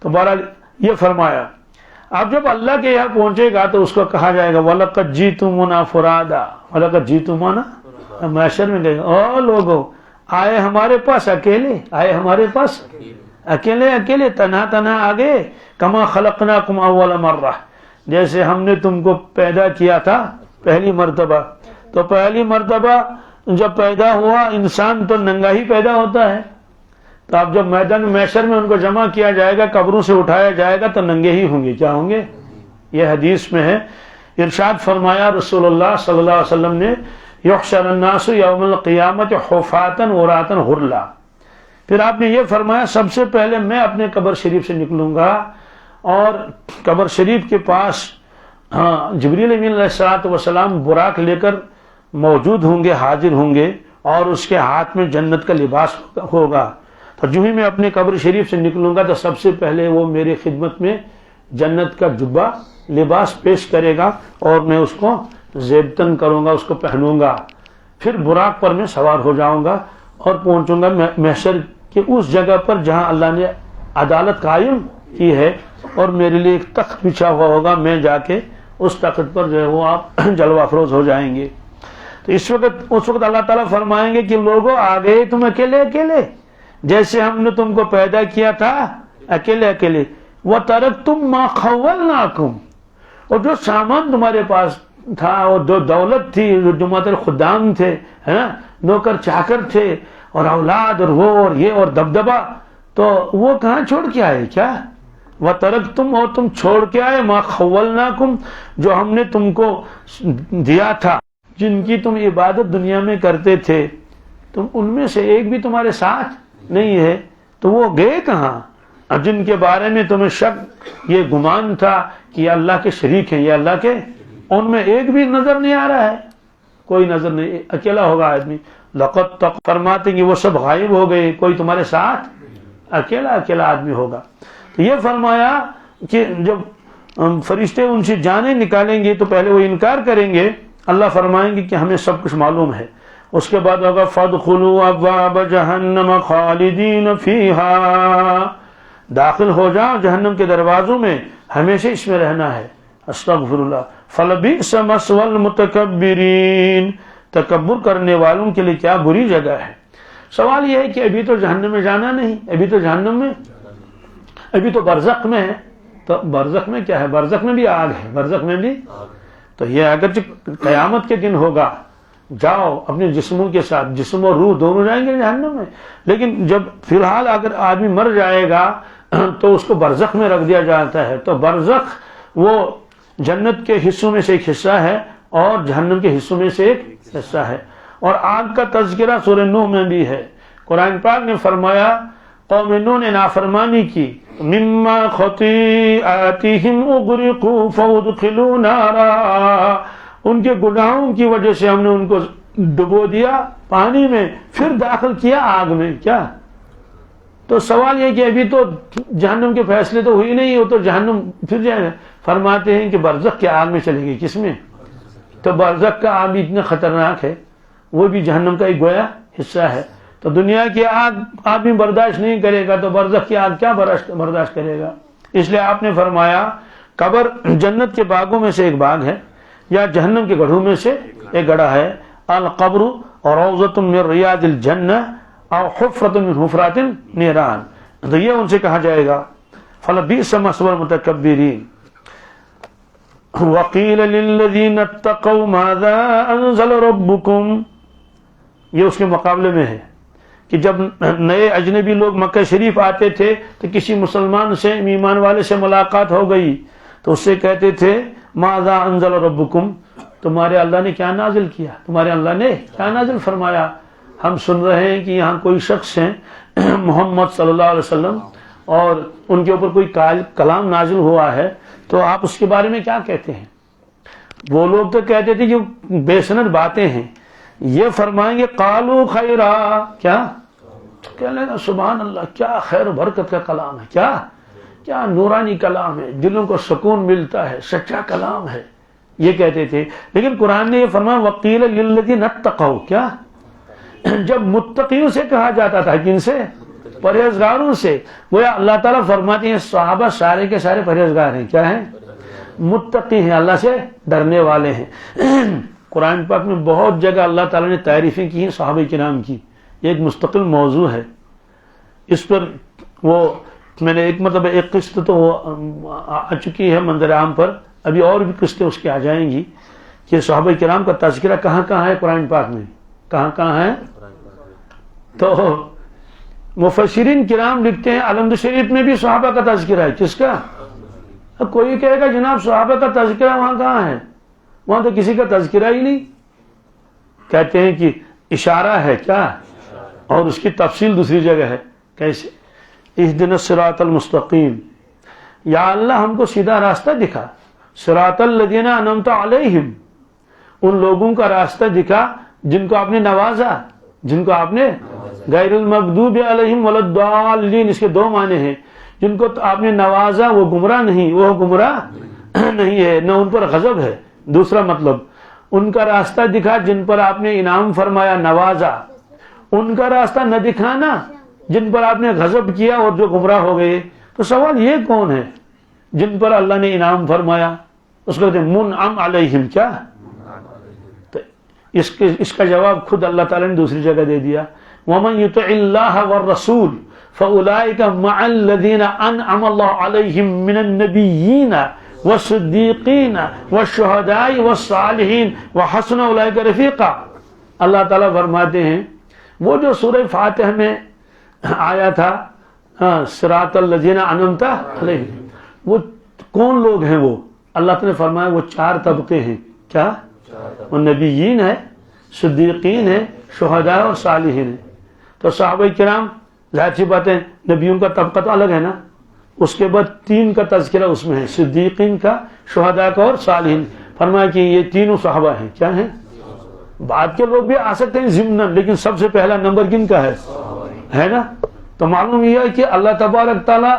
تو بہرحال یہ فرمایا اب جب اللہ کے یہاں پہنچے گا تو اس کو کہا جائے گا وَلَقَدْ جِئْتُمُونَا فُرَادًا، وَلَقَدْ جِئْتُمُونَا، محشر میں کہے گا او لوگوں آئے ہمارے پاس اکیلے، آئے ہمارے پاس اکیلے اکیلے، تنہا تنہا آگے، کما خلقناکم اول مرہ، جیسے ہم نے تم کو پیدا کیا تھا پہلی مرتبہ۔ تو پہلی مرتبہ جب پیدا ہوا انسان تو ننگا ہی پیدا ہوتا ہے، تو اب جب میدان محشر میں ان کو جمع کیا جائے گا، قبروں سے اٹھایا جائے گا تو ننگے ہی ہوں گے، کیا ہوں گے؟ یہ حدیث میں ہے۔ ارشاد فرمایا رسول اللہ صلی اللہ علیہ وسلم نے یحشر الناس یوم القیامت حفاتا عراتا غرلا، پھر آپ نے یہ فرمایا سب سے پہلے میں اپنے قبر شریف سے نکلوں گا اور قبر شریف کے پاس جبریل امین علیہ السلام براق لے کر موجود ہوں گے، حاضر ہوں گے، اور اس کے ہاتھ میں جنت کا لباس ہوگا۔ تو جو ہی میں اپنے قبر شریف سے نکلوں گا تو سب سے پہلے وہ میری خدمت میں جنت کا جبہ لباس پیش کرے گا اور میں اس کو زیبتن کروں گا، اس کو پہنوں گا، پھر براق پر میں سوار ہو جاؤں گا اور پہنچوں گا محشر کے اس جگہ پر جہاں اللہ نے عدالت قائم کی ہے، اور میرے لیے ایک تخت بچھا ہوا ہوگا، میں جا کے اس تخت پر جو ہے وہ آپ جلوہ افروز ہو جائیں گے۔ تو اس وقت اللہ تعالیٰ فرمائیں گے کہ لوگوں آ گئے تم اکیلے اکیلے، جیسے ہم نے تم کو پیدا کیا تھا اکیلے اکیلے، وَتَرَكْتُمْ مَا خَوَّلْنَاكُمْ، اور جو سامان تمہارے پاس تھا، اور جو دولت تھی، جو تمہارے خدام تھے، ہے نا، نوکر چاکر تھے، اور اولاد، اور وہ اور یہ اور دبدبا، تو وہ کہاں چھوڑ کے آئے؟ کیا وَتَرَكْتُمْ، اور تم چھوڑ کے آئے مَا خَوَّلْنَاكُمْ، جو ہم نے تم کو دیا تھا، جن کی تم عبادت دنیا میں کرتے تھے، تم ان میں سے ایک بھی تمہارے ساتھ نہیں ہے، تو وہ گئے کہاں؟ اور جن کے بارے میں تمہیں شک، یہ گمان تھا کہ یہ اللہ کے شریک ہیں، یہ اللہ کے، ان میں ایک بھی نظر نہیں آ رہا ہے، کوئی نظر نہیں، اکیلا ہوگا آدمی۔ لقد تک فرماتے کہ وہ سب غائب ہو گئے، کوئی تمہارے ساتھ، اکیلا اکیلا آدمی ہوگا۔ تو یہ فرمایا کہ جب فرشتے ان سے جانیں نکالیں گے تو پہلے وہ انکار کریں گے، اللہ فرمائیں گے کہ ہمیں سب کچھ معلوم ہے۔ اس کے بعد ہوگا فَادْخُلُوا أَبْوَابَ جَهَنَّمَ خَالِدِينَ فِيهَا، داخل ہو جاؤ جہنم کے دروازوں میں، ہمیشہ اس میں رہنا ہے۔ استغفر اللہ۔ فَلَبِئْسَ مَثْوَى الْمُتَكَبِّرِينَ، تکبر کرنے والوں کے لیے کیا بری جگہ ہے۔ سوال یہ ہے کہ ابھی تو جہنم میں جانا نہیں، ابھی تو جہنم میں، ابھی تو برزخ میں ہے، تو برزخ میں کیا ہے؟ برزخ میں بھی آگ ہے، برزخ میں بھی، تو یہ اگرچہ قیامت کے دن ہوگا، جاؤ اپنے جسموں کے ساتھ، جسم اور روح دونوں جائیں گے جہنم میں، لیکن جب فی الحال اگر آدمی مر جائے گا تو اس کو برزخ میں رکھ دیا جاتا ہے۔ تو برزخ وہ جنت کے حصوں میں سے ایک حصہ ہے اور جہنم کے حصوں میں سے ایک حصہ ہے۔ اور آگ کا تذکرہ سورہ نوح میں بھی ہے۔ قرآن پاک نے فرمایا قوم نوح نے نافرمانی کی، مما خطیئاتہم اغرقوا فادخلوا نارا، ان کے گناہوں کی وجہ سے ہم نے ان کو ڈبو دیا پانی میں، پھر داخل کیا آگ میں۔ کیا؟ تو سوال یہ کہ ابھی تو جہنم کے فیصلے تو ہوئی نہیں، ہو تو جہنم پھر جائے گا۔ فرماتے ہیں کہ برزخ کے آگ میں چلے گی، کس میں؟ تو برزخ کا آگ اتنا خطرناک ہے، وہ بھی جہنم کا ایک گویا حصہ ہے۔ تو دنیا کی آگ آدمی برداشت نہیں کرے گا تو برزخ کی آگ کیا برداشت کرے گا؟ اس لیے آپ نے فرمایا قبر جنت کے باغوں میں سے ایک باغ ہے یا جہنم کے گڑھوں میں سے ایک گڑھا ہے۔ القبر روضۃ من ریاض الجنہ او حفرۃ من حفرات النیران، تو یہ ان سے کہا جائے گا فلبئس مثوى المتکبرین۔ وقیل للذین اتقوا ماذا انزل ربکم، یہ اس کے مقابلے میں ہے کہ جب نئے اجنبی لوگ مکہ شریف آتے تھے تو کسی مسلمان سے، ایمان والے سے ملاقات ہو گئی تو اس سے کہتے تھے ماذا انزل ربکم، تمہارے اللہ نے کیا نازل کیا، تمہارے اللہ نے کیا نازل فرمایا؟ ہم سن رہے ہیں کہ یہاں کوئی شخص ہیں محمد صلی اللہ علیہ وسلم اور ان کے اوپر کوئی کلام نازل ہوا ہے، تو آپ اس کے بارے میں کیا کہتے ہیں؟ وہ لوگ تو کہتے تھے کہ بے سند باتیں ہیں۔ یہ فرمائیں گے قالوا خیرا، کیا کہنے گا سبحان اللہ، کیا خیر و برکت کا کلام ہے، کیا نورانی کلام ہے، دلوں کو سکون ملتا ہے، سچا کلام ہے، یہ کہتے تھے۔ لیکن قرآن نے یہ فرمایا وقیل للذین اتقوا، کیا جب متقیوں سے کہا جاتا تھا، کن سے؟ پرہیزگاروں سے. گویا اللہ تعالیٰ فرماتے ہیں صحابہ سارے کے سارے پرہیزگار ہیں. کیا ہیں؟ متقی ہیں، اللہ سے ڈرنے والے ہیں. قرآن پاک میں بہت جگہ اللہ تعالیٰ نے تعریفیں کی ہیں صحابہ کرام کی. یہ ایک مستقل موضوع ہے. اس پر وہ میں نے ایک قسط تو وہ آ چکی ہے منظر عام پر، ابھی اور بھی قسطیں اس کی آ جائیں گی کہ صحابہ کرام کا تذکرہ کہاں کہاں ہے قرآن پاک میں، کہاں کہاں ہے. تو مفسرین کرام لکھتے ہیں الحمد شریف میں بھی صحابہ کا تذکرہ ہے. کس کا؟ کوئی کہے گا جناب صحابہ کا تذکرہ وہاں کہاں ہے؟ وہاں تو کسی کا تذکرہ ہی نہیں. کہتے ہیں کہ اشارہ ہے کیا، اور اس کی تفصیل دوسری جگہ ہے. کیسے؟ اہدنا الصراط المستقیم، یا اللہ ہم کو سیدھا راستہ دکھا. صراط الذین انعمت علیہم، ان لوگوں کا راستہ دکھا جن کو آپ نے نوازا، جن کو آپ نے غیر المغضوب علیہم ولا الضالین، اس کے دو معنی ہیں. جن کو آپ نے نوازا وہ گمراہ نہیں، وہ گمراہ نہیں ہے، نہ ان پر غضب ہے. دوسرا مطلب ان کا راستہ دکھا جن پر آپ نے انعام فرمایا، نوازا. ان کا راستہ نہ دکھانا جن پر آپ نے غضب کیا اور جو گمراہ ہو گئے. تو سوال یہ کون ہے جن پر اللہ نے انعام فرمایا؟ اس کو کہتے ہیں منعم علیہم. کیا؟ تو اس کا جواب خود اللہ تعالیٰ نے دوسری جگہ دے دیا. وَمَن يُطِعِ اللَّهَ وَالرَّسُولَ فَأُولَٰئِكَ مَعَ الَّذِينَ أَنْعَمَ اللَّهُ عَلَيْهِم مِّنَ النَّبِيِّينَ وَالصِّدِّيقِينَ وَالشُّهَدَاءِ وَالصَّالِحِينَ وَحَسُنَ أُولَٰئِكَ رَفِيقًا. اللہ تعالیٰ فرماتے ہیں وہ جو سورہ فاتح میں آیا تھا صراط الذین انعمت علیہم، وہ کون لوگ ہیں؟ وہ اللہ تعالیٰ نے فرمایا وہ چار طبقے ہیں. کیا؟ وہ نبیین ہے، صدیقین ہے، شہداء اور صالحین ہیں. تو صحابہ کرام ظاہر سی بات ہے نبیوں کا طبقہ تو الگ ہے نا. اس کے بعد تین کا تذکرہ اس میں ہے، صدیقین کا، شہداء کا اور صالحین. فرمایا کہ یہ تینوں صحابہ ہیں. کیا ہیں؟ بعد کے لوگ بھی آ سکتے ہیں ضمن، لیکن سب سے پہلا نمبر کن کا ہے نا. تو معلوم یہ ہے کہ اللہ تبارک تعالیٰ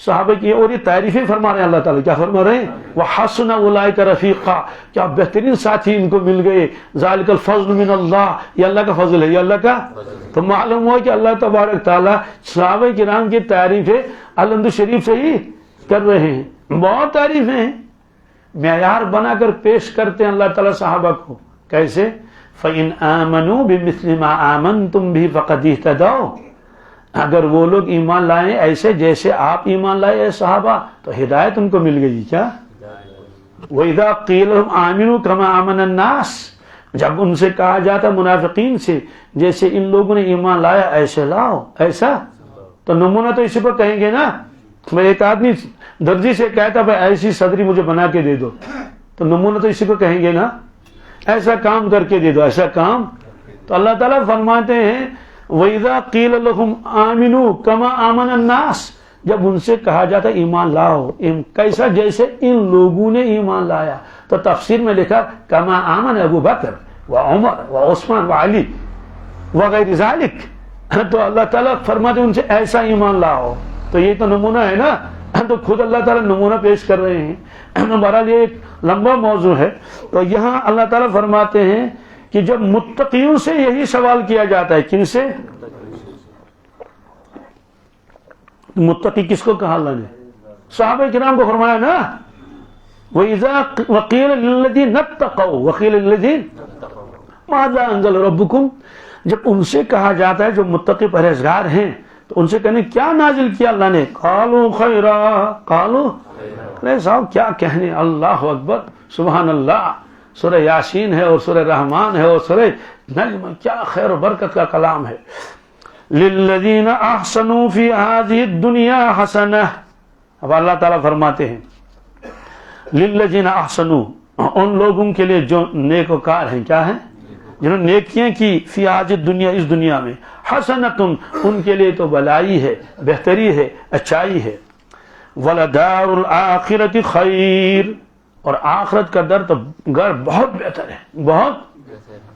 صحابہ کی اور یہ تعریفیں فرما رہے ہیں. اللہ تعالیٰ کیا فرما رہے ہیں؟ وَحَسُنَ أُولَٰئِكَ رَفِيقًا، کیا بہترین ساتھی ان کو مل گئے. ذَلِكَ الْفَضْلُ مِنَ اللَّهِ، یہ اللہ کا فضل ہے، یہ اللہ کا. تو معلوم ہوا کہ اللہ تبارک تعالیٰ صحابہ کرام کی تعریفیں الحمد شریف سے ہی کر رہے ہیں. بہت تعریفیں ہیں، معیار بنا کر پیش کرتے ہیں اللہ تعالیٰ صحابہ کو. کیسے؟ فَإِنْ آمَنُوا بِمِثْلِ مَا آمَنْتُمْ بِهِ فَقَدِ اهْتَدَوْا، اگر وہ لوگ ایمان لائیں ایسے جیسے آپ ایمان لائے اے صحابہ تو ہدایت ان کو مل گئی. کیا؟ وَإِذَا قِيلَ لَهُمْ آمِنُوا كَمَا آمَنَ النَّاسِ، جب ان سے کہا جاتا منافقین سے جیسے ان لوگوں نے ایمان لایا ایسے لاؤ. ایسا تو نمونہ تو اسی پر کہیں گے نا. میں ایک آدمی درزی سے کہتا بھائی ایسی صدری مجھے بنا کے دے دو، تو نمونہ تو اسی کو کہیں گے نا، ایسا کام کر کے دے دو، ایسا کام. تو اللہ تعالیٰ فرماتے ہیں وَإِذَا قِيلَ لَهُمْ آمِنُوا كَمَا آمَنَ النَّاسِ، جب ان سے کہا جاتا ایمان لاؤ کیسا جیسے ان لوگوں نے ایمان لایا. تو تفسیر میں لکھا کما آمن ابو بکر و عمر و عثمان و علی وغیر ذالک. تو اللہ تعالیٰ فرماتے ان سے ایسا ایمان لاؤ. تو یہ تو نمونہ ہے نا. تو خود اللہ تعالیٰ نمونہ پیش کر رہے ہیں. بہرحال یہ ایک لمبا موضوع ہے. تو یہاں اللہ تعالیٰ فرماتے ہیں کہ جب متقیوں سے یہی سوال کیا جاتا ہے، کن سے؟ متقی کس کو کہا اللہ نے؟ صحابہ کرام کو فرمایا نا وَإِذَا وَقِيلَ لِلَّذِينَ اتَّقَوْا وَقِيلَ لِلَّذِينَ مَاذَا أَنزَلَ رَبُّكُمْ، جب ان سے کہا جاتا ہے جو متقی پرہیزگار ہیں تو ان سے کہنے کیا نازل کیا اللہ نے؟ قالوا خیرا، قالوا ارے صاحب کیا کہنے. اللہ اکبر، سبحان اللہ. سورہ یاسین ہے اور سورہ رحمان ہے اور سورہ نجم، کیا خیر و برکت کا کلام ہے. للذین احسنوا فی هذه الدنیا حسنہ. اب اللہ تعالیٰ فرماتے ہیں للذین احسنوا، ان لوگوں کے لیے جو نیک وکار ہیں، کیا ہیں؟ جنہوں نے نیکیاں کی فی هذه الدنیا، اس دنیا میں، حسنۃ، ان کے لیے تو بلائی ہے، بہتری ہے، اچائی ہے. ولدار الآخرۃ خیر، اور آخرت کا در تو گھر بہت بہتر ہے، بہت.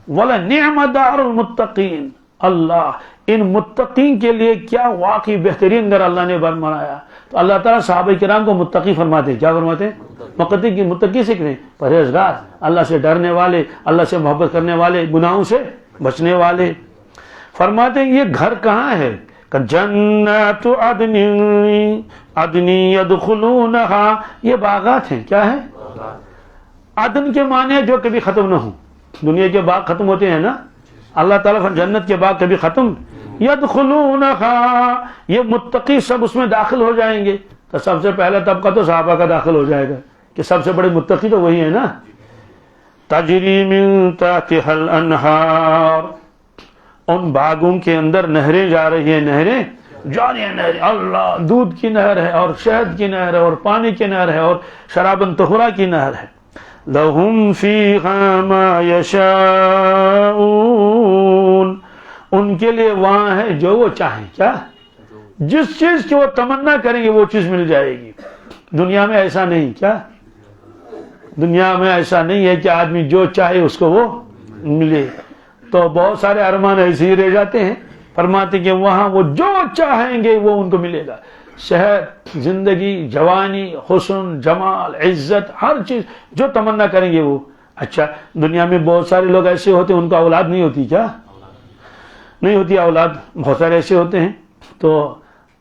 وَلَنِعْمَ دَارُ الْمُتَّقِينَ، اللہ ان متقین کے لیے کیا واقعی بہترین گھر اللہ نے بنایا. تو اللہ تعالیٰ صحابہ کرام کو متقی فرماتے ہیں. کیا فرماتے ہیں؟ متقی سے کہیں پرہیزگار، اللہ سے ڈرنے والے، اللہ سے محبت کرنے والے، گناہوں سے بچنے والے. فرماتے ہیں یہ گھر کہاں ہے؟ کہ جنات عدن یدخلونها، یہ باغات ہیں. کیا ہے؟ عدن کے معنی جو کبھی ختم نہ ہوں. دنیا کے باغ ختم ہوتے ہیں نا، اللہ تعالیٰ جنت کے باغ کبھی ختم. یدخلونها، یہ متقی سب اس میں داخل ہو جائیں گے. تو سب سے پہلا طبقہ تو صحابہ کا داخل ہو جائے گا کہ سب سے بڑے متقی تو وہی ہے نا. تجری من تحتها الانہار، ان باغوں کے اندر نہریں جا رہی ہیں. نہریں جاری ہیں، نہریں اللہ، دودھ کی نہر ہے اور شہد کی نہر ہے اور پانی کی نہر ہے اور شرابن طہورا کی نہر ہے. لہم فیہا ما یشاؤون، ان کے لیے وہاں ہے جو وہ چاہیں. کیا؟ جس چیز کی وہ تمنا کریں گے وہ چیز مل جائے گی. دنیا میں ایسا نہیں. کیا؟ دنیا میں ایسا نہیں ہے کہ آدمی جو چاہے اس کو وہ ملے. تو بہت سارے ارمان ایسے ہی رہ جاتے ہیں. فرماتے کہ وہاں وہ جو چاہیں گے وہ ان کو ملے گا. صحت، زندگی، جوانی، حسن، جمال، عزت، ہر چیز جو تمنا کریں گے وہ. اچھا، دنیا میں بہت سارے لوگ ایسے ہوتے ہیں ان کو اولاد نہیں ہوتی. کیا نہیں ہوتی اولاد؟ بہت سارے ایسے ہوتے ہیں. تو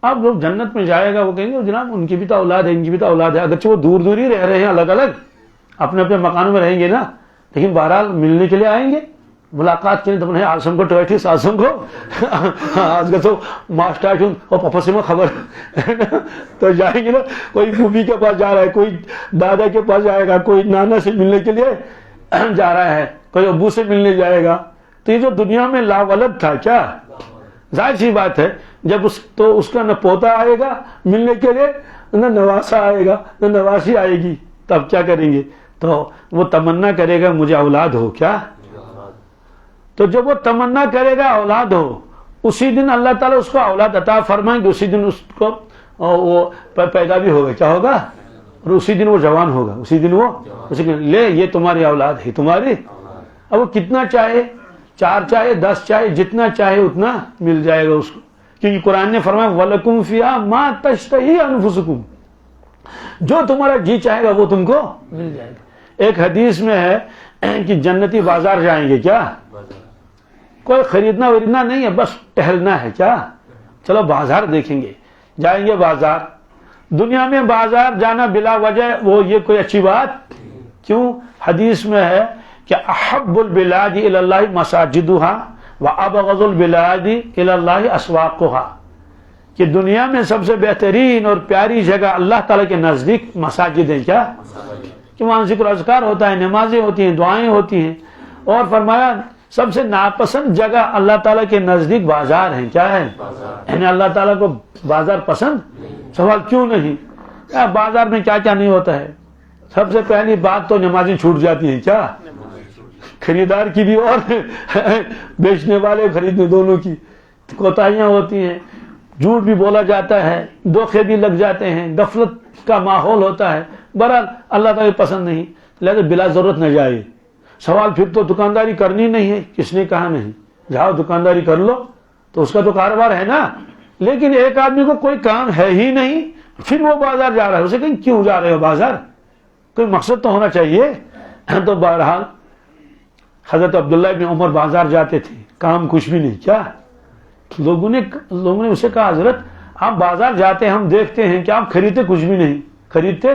اب لوگ جنت میں جائے گا وہ کہیں گے جناب ان کی بھی تو اولاد ہے، ان کی بھی تو اولاد ہے. اگرچہ وہ دور دور ہی رہ رہے ہیں، الگ الگ اپنے اپنے مکانوں میں رہیں گے نا، لیکن بہرحال ملنے کے لیے آئیں گے، ملاقات کے لیے. تو آسم کو ٹویٹھی ساسم کو آج کا تو ماسٹر اور پپا سے میں خبر تو جائیں گے نا. کوئی پھوپھی کے پاس جا رہا ہے، کوئی دادا کے پاس جائے گا، کوئی نانا سے ملنے کے لیے جا رہا ہے، کوئی ابو سے ملنے جائے گا. تو یہ جو دنیا میں لاولد تھا، کیا ظاہر سی بات ہے جب اس کا نہ پوتا آئے گا ملنے کے لیے، نہ نواسا آئے گا، نہ نواسی آئے گی، تب کیا کریں گے؟ تو وہ تمنا کرے گا مجھے اولاد ہو. کیا؟ تو جب وہ تمنا کرے گا اولاد ہو، اسی دن اللہ تعالیٰ اس کو اولاد عطا فرمائیں گے. اسی دن اس کو وہ پیدا بھی ہوگا. کیا ہوگا؟ اور اسی دن وہ جوان ہوگا. اسی دن وہ لے یہ تمہاری اولاد ہے، تمہاری. اب وہ کتنا چاہے، 4 چاہے 10 چاہے، جتنا چاہے اتنا مل جائے گا اس کو. کیونکہ قرآن نے فرمایا وَلَكُمْ فِيهَا مَا تَشْتَهِي أَنفُسُكُمْ، جو تمہارا جی چاہے گا وہ تم کو مل جائے گا. ایک حدیث میں ہے کہ جنتی بازار جائیں گے. کیا؟ کوئی خریدنا وریدنا نہیں ہے، بس ٹہلنا ہے. کیا؟ چلو بازار دیکھیں گے، جائیں گے بازار. دنیا میں بازار جانا بلا وجہ وہ یہ کوئی اچھی بات کیوں؟ حدیث میں ہے کہ احب البلاد الی اللہ مساجدها وابغض البلاد الی اللہ اسواقها، کہ دنیا میں سب سے بہترین اور پیاری جگہ اللہ تعالیٰ کے نزدیک مساجد ہیں. کیا؟ کہ وہاں ذکر و اذکار ہوتا ہے، نمازیں ہوتی ہیں، دعائیں ہوتی ہیں. اور فرمایا سب سے ناپسند جگہ اللہ تعالیٰ کے نزدیک بازار ہیں. کیا ہے؟ یعنی اللہ تعالیٰ کو بازار پسند؟ سوال کیوں نہیں؟ بازار میں کیا کیا نہیں ہوتا ہے. سب سے پہلی بات تو نمازیں چھوٹ جاتی ہیں. کیا؟ خریدار کی بھی اور بیچنے والے خریدنے دونوں کی کوتاہیاں ہوتی ہیں. جھوٹ بھی بولا جاتا ہے، دھوکے بھی لگ جاتے ہیں، غفلت کا ماحول ہوتا ہے. بہرحال اللہ تعالیٰ پسند نہیں، لہذا بلا ضرورت نہ جائے. سوال پھر تو دکانداری کرنی نہیں ہے. کس نے کہا نہیں؟ جاؤ دکانداری کر لو، تو اس کا تو کاروبار ہے نا. لیکن ایک آدمی کو کوئی کام ہے ہی نہیں، پھر وہ بازار جا رہا ہے. اسے کہیں کیوں جا رہے ہو بازار؟ کوئی مقصد تو ہونا چاہیے. تو بہرحال حضرت عبداللہ بن عمر بازار جاتے تھے، کام کچھ بھی نہیں. کیا؟ لوگوں نے اسے کہا حضرت آپ بازار جاتے ہیں، ہم دیکھتے ہیں کہ آپ خریدتے کچھ بھی نہیں. خریدتے؟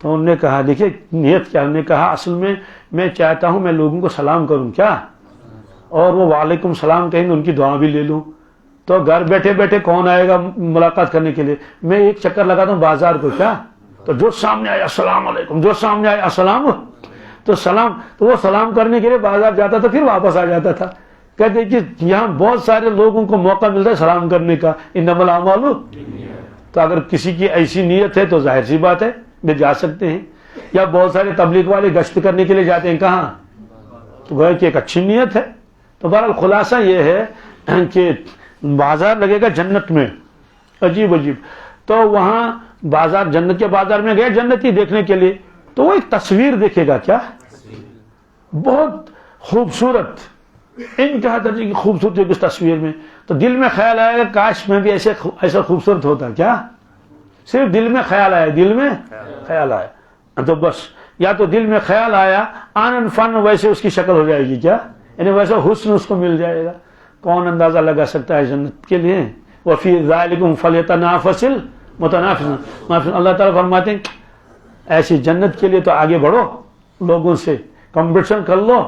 تو انہوں نے کہا دیکھیے نیت کیا. انہوں نے کہا اصل میں چاہتا ہوں میں لوگوں کو سلام کروں. کیا؟ اور وہ وعلیکم السلام کہیں گے، ان کی دعا بھی لے لوں. تو گھر بیٹھے بیٹھے کون آئے گا ملاقات کرنے کے لیے؟ میں ایک چکر لگاتا ہوں بازار کو. کیا؟ تو جو سامنے آیا السلام علیکم، جو سامنے آیا السلام، تو سلام، تو وہ سلام کرنے کے لیے بازار جاتا تھا، پھر واپس آ جاتا تھا. کہتے کہ یہاں بہت سارے لوگوں کو موقع ملتا ہے سلام کرنے کا. انما الاعمال، تو اگر کسی کی ایسی نیت ہے تو ظاہر سی بات ہے میں جا سکتے ہیں. یا بہت سارے تبلیغ والے گشت کرنے کے لیے جاتے ہیں، کہاں؟ تو گویا کہ ایک اچھی نیت ہے. تو بہرحال خلاصہ یہ ہے کہ بازار لگے گا جنت میں، عجیب عجیب. تو وہاں بازار، جنت کے بازار میں گئے جنتی دیکھنے کے لیے، تو وہ ایک تصویر دیکھے گا. کیا؟ بہت خوبصورت، انتہا درجے کی خوبصورتی اس تصویر میں. تو دل میں خیال آئے گا کاش میں بھی ایسا خوبصورت ہوتا. کیا؟ صرف دل میں خیال آیا، دل میں خیال آیا تو بس. یا تو دل میں خیال آیا آنن فن ویسے اس کی شکل ہو جائے گی. کیا؟ یعنی ویسا حسن اس کو مل جائے گا. کون اندازہ لگا سکتا ہے جنت کے لیے؟ وفی ذالکم فلیتنافس المتنافسون. اللہ تعالیٰ فرماتے ہیں ایسی جنت کے لیے تو آگے بڑھو، لوگوں سے کمپٹیشن کر لو،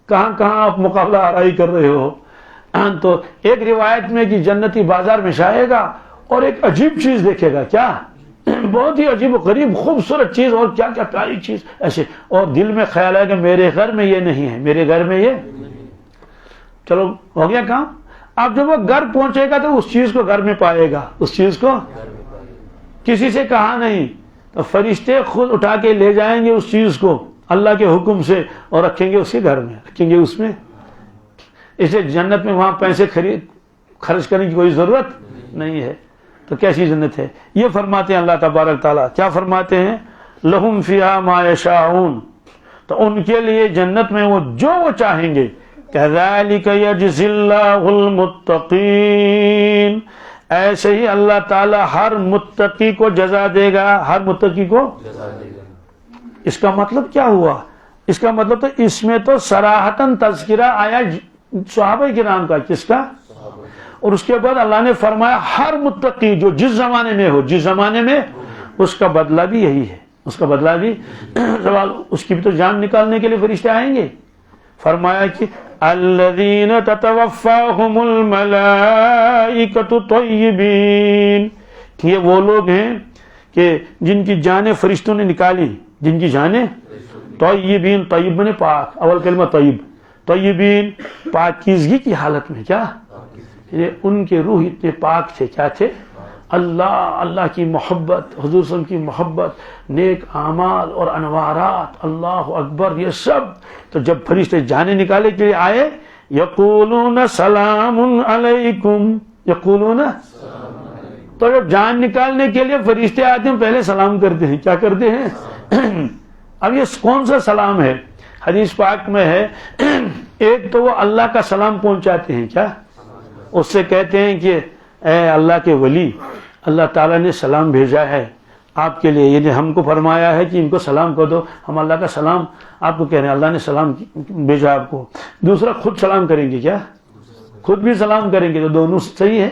کہاں کہاں آپ مقابلہ آرائی کر رہے ہو. تو ایک روایت میں کہ جنتی بازار میں جائے گا اور ایک عجیب چیز دیکھے گا، کیا بہت ہی عجیب و غریب خوبصورت چیز اور کیا کیا پیاری چیز ایسے، اور دل میں خیال ہے کہ میرے گھر میں یہ نہیں ہے، میرے گھر میں یہ. چلو ہو گیا کام. اب جب وہ گھر پہنچے گا تو اس چیز کو گھر میں پائے گا، اس چیز کو کسی سے کہا نہیں، تو فرشتے خود اٹھا کے لے جائیں گے اس چیز کو اللہ کے حکم سے اور رکھیں گے اس کے گھر میں، رکھیں گے اس میں. اسے جنت میں وہاں پیسے خرچ کرنے کی کوئی ضرورت نہیں ہے. تو کیسی جنت ہے یہ فرماتے ہیں اللہ تبارک تعالیٰ. کیا فرماتے ہیں؟ لہم فیہا ما یشاؤون، تو ان کے لیے جنت میں وہ جو وہ چاہیں گے. کذالک یجزی اللہ المتقین، ایسے ہی اللہ تعالیٰ ہر متقی کو جزا دے گا، ہر متقی کو جزا دے گا. اس کا مطلب کیا ہوا؟ اس کا مطلب تو اس میں تو صراحتاً تذکرہ آیا صحابہ کرام کا. کس کا؟ اور اس کے بعد اللہ نے فرمایا ہر متقی جو جس زمانے میں ہو، جس زمانے میں، اس کا بدلہ بھی یہی ہے. اس کا بدلہ بھی سوال، اس کی بھی تو جان نکالنے کے لیے فرشتے آئیں گے. فرمایا کہ الذین تتوفاہم الملائکۃ طیبین، یہ وہ لوگ ہیں کہ جن کی جانیں فرشتوں نے نکالی، جن کی جانیں طیبین، طیب نے پاک، اول کلمہ طیب، طیبین پاکیزگی کی حالت میں. کیا یہ ان کے روح اتنے پاک تھے، کیا تھے؟ اللہ کی محبت، حضور صلی اللہ علیہ وسلم کی محبت، نیک اعمال اور انوارات، اللہ اکبر، یہ سب. تو جب فرشتے جانے نکالے کے لیے آئے، یقولون سلام علیکم، یقولون، تو جب جان نکالنے کے لیے فرشتے آتے ہیں پہلے سلام کرتے ہیں. کیا کرتے ہیں؟ اب یہ کون سا سلام ہے؟ حدیث پاک میں ہے ایک تو وہ اللہ کا سلام پہنچاتے ہیں. کیا؟ اس سے کہتے ہیں کہ اے اللہ کے ولی، اللہ تعالیٰ نے سلام بھیجا ہے آپ کے لیے، یعنی ہم کو فرمایا ہے کہ ان کو سلام کر دو. ہم اللہ کا سلام آپ کو کہہ رہے ہیں، اللہ نے سلام بھیجا آپ کو. دوسرا خود سلام کریں گے. کیا؟ خود بھی سلام کریں گے. تو دونوں صحیح ہے.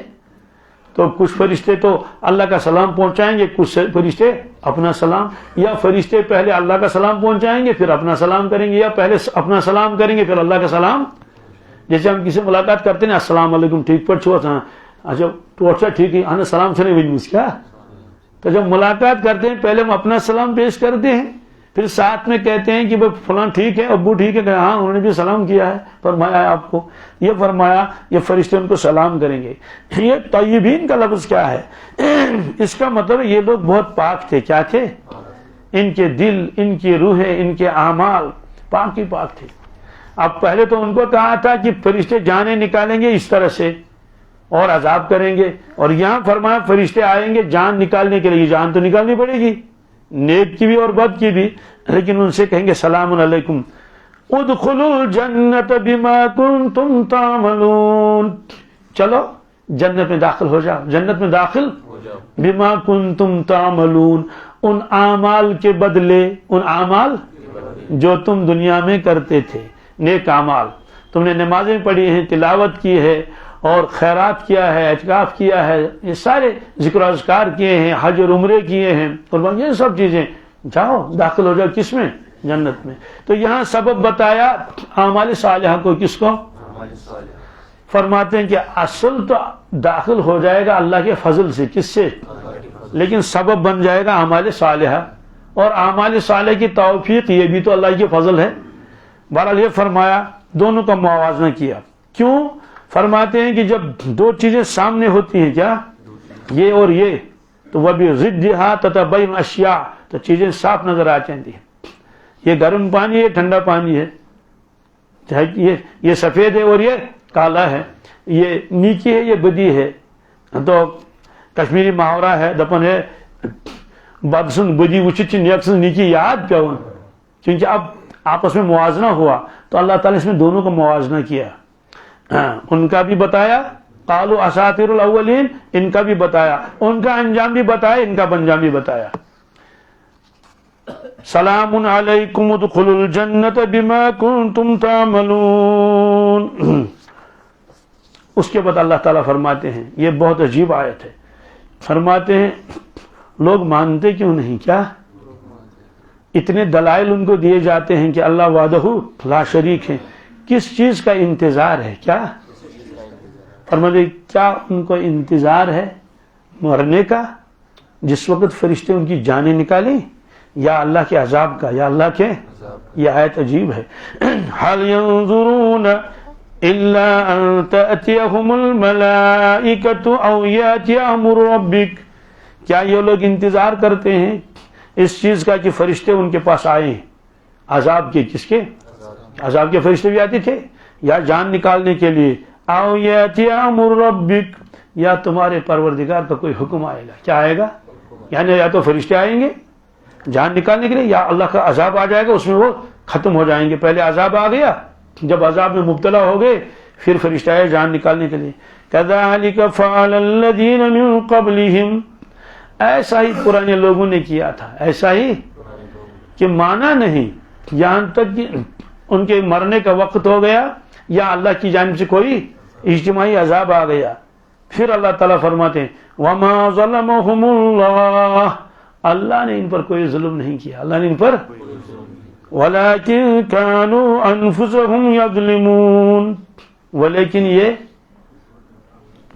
تو کچھ فرشتے تو اللہ کا سلام پہنچائیں گے، کچھ فرشتے اپنا سلام، یا فرشتے پہلے اللہ کا سلام پہنچائیں گے پھر اپنا سلام کریں گے، یا پہلے اپنا سلام کریں گے پھر اللہ کا سلام. جیسے ہم کسی ملاقات کرتے ہیں السلام علیکم، ٹھیک پر چھوا تھا، اچھا تو اچھا ٹھیک ہے، ہاں سلام سے نہیں بجھ کیا. تو جب ملاقات کرتے ہیں پہلے ہم اپنا سلام پیش کرتے ہیں، پھر ساتھ میں کہتے ہیں کہ فلاں ٹھیک ہے، ابو ٹھیک ہے، کہ ہاں انہوں نے بھی سلام کیا ہے، فرمایا ہے آپ کو. یہ فرمایا یہ فرشتے ان کو سلام کریں گے. یہ طیبین کا لفظ کیا ہے؟ اس کا مطلب یہ لوگ بہت پاک تھے. کیا تھے؟ ان کے دل، ان کی روحیں، ان کے اعمال پاک ہی پاک تھے. اب پہلے تو ان کو کہا تھا کہ فرشتے جانیں نکالیں گے اس طرح سے اور عذاب کریں گے، اور یہاں فرمایا فرشتے آئیں گے جان نکالنے کے لیے. جان تو نکالنی پڑے گی، نیک کی بھی اور بد کی بھی، لیکن ان سے کہیں گے سلام علیکم، ادخلوا الجنت بما کنتم تعملون، چلو جنت میں داخل ہو جاؤ، جنت میں داخل بما کنتم تعملون، ان اعمال کے بدلے، ان اعمال جو تم دنیا میں کرتے تھے، نیک اعمال. تم نے نمازیں پڑھی ہیں، تلاوت کی ہے اور خیرات کیا ہے، اعتکاف کیا ہے، یہ سارے ذکر و اذکار کیے ہیں، حج اور عمرے کیے ہیں، اور یہ سب چیزیں، جاؤ داخل ہو جاؤ کس میں؟ جنت میں. تو یہاں سبب بتایا اعمال صالحہ کو. کس کو؟ فرماتے ہیں کہ اصل تو داخل ہو جائے گا اللہ کے فضل سے. کس سے؟ لیکن سبب بن جائے گا اعمال صالحہ، اور اعمال صالحہ کی توفیق یہ بھی تو اللہ کے فضل ہے. بہرحال یہ فرمایا دونوں کا موازنہ کیا. کیوں؟ فرماتے ہیں کہ جب دو چیزیں سامنے ہوتی ہیں، کیا؟ یہ اور یہ، تو وہ بھی ضدھا تتبین اشیاء، تو چیزیں صاف نظر آ جاتی ہیں. یہ گرم پانی ہے، ٹھنڈا پانی ہے، یہ سفید ہے اور یہ کالا ہے، یہ نیکی ہے، یہ بدی ہے. تو کشمیری محاورہ ہے، دپن ہے بد سن بدی وچھت نیک سن نیکی یاد پیون. کیونکہ اب آپس میں موازنہ ہوا تو اللہ تعالیٰ اس میں دونوں کا موازنہ کیا. ان کا بھی بتایا قالوا اساطیر الاولین، ان کا بھی بتایا، ان کا انجام بھی بتایا، ان کا انجام بھی بتایا. سلام علیکم ادخلوا الجنت بما کنتم تعملون. اس کے بعد اللہ تعالیٰ فرماتے ہیں، یہ بہت عجیب آیت ہے، فرماتے ہیں لوگ مانتے کیوں نہیں؟ کیا اتنے دلائل ان کو دیے جاتے ہیں کہ اللہ وحدہ لا شریک ہے، کس چیز کا انتظار ہے؟ کیا فرماتے ہیں کیا ان کو انتظار ہے مرنے کا، جس وقت فرشتے ان کی جانیں نکالیں، یا اللہ کے عذاب کا، یا اللہ کے؟ یہ آیت عجیب ہے۔ هل ينظرون الا ان تأتيهم الملائكة او يأتي امر ربك، کیا یہ لوگ انتظار کرتے ہیں اس چیز کا کہ فرشتے ان کے پاس آئیں عذاب کے؟ کس کے؟ عذاب کے فرشتے بھی آتے تھے یا جان نکالنے کے لیے؟ او یاتی امر ربک، یا تمہارے پروردگار کا کوئی حکم آئے گا؟ کیا آئے گا؟ یعنی یا تو فرشتے آئیں گے جان نکالنے کے لیے، یا اللہ کا عذاب آ جائے گا، اس میں وہ ختم ہو جائیں گے۔ پہلے عذاب آ گیا، جب عذاب میں مبتلا ہو گئے پھر فرشتے آئے جان نکالنے کے لیے۔ کذالک فعل الذین من قبلہم، ایسا ہی پرانے لوگوں نے کیا تھا، ایسا ہی کہ مانا نہیں یہاں تک کہ ان کے مرنے کا وقت ہو گیا یا اللہ کی جانب سے کوئی اجتماعی عذاب آ گیا۔ پھر اللہ تعالیٰ فرماتے ہیں وما ظلمهم اللہ، اللہ نے ان پر کوئی ظلم نہیں کیا، اللہ نے ان پر ولیکن كانوا انفسهم یظلمون، ولیکن یہ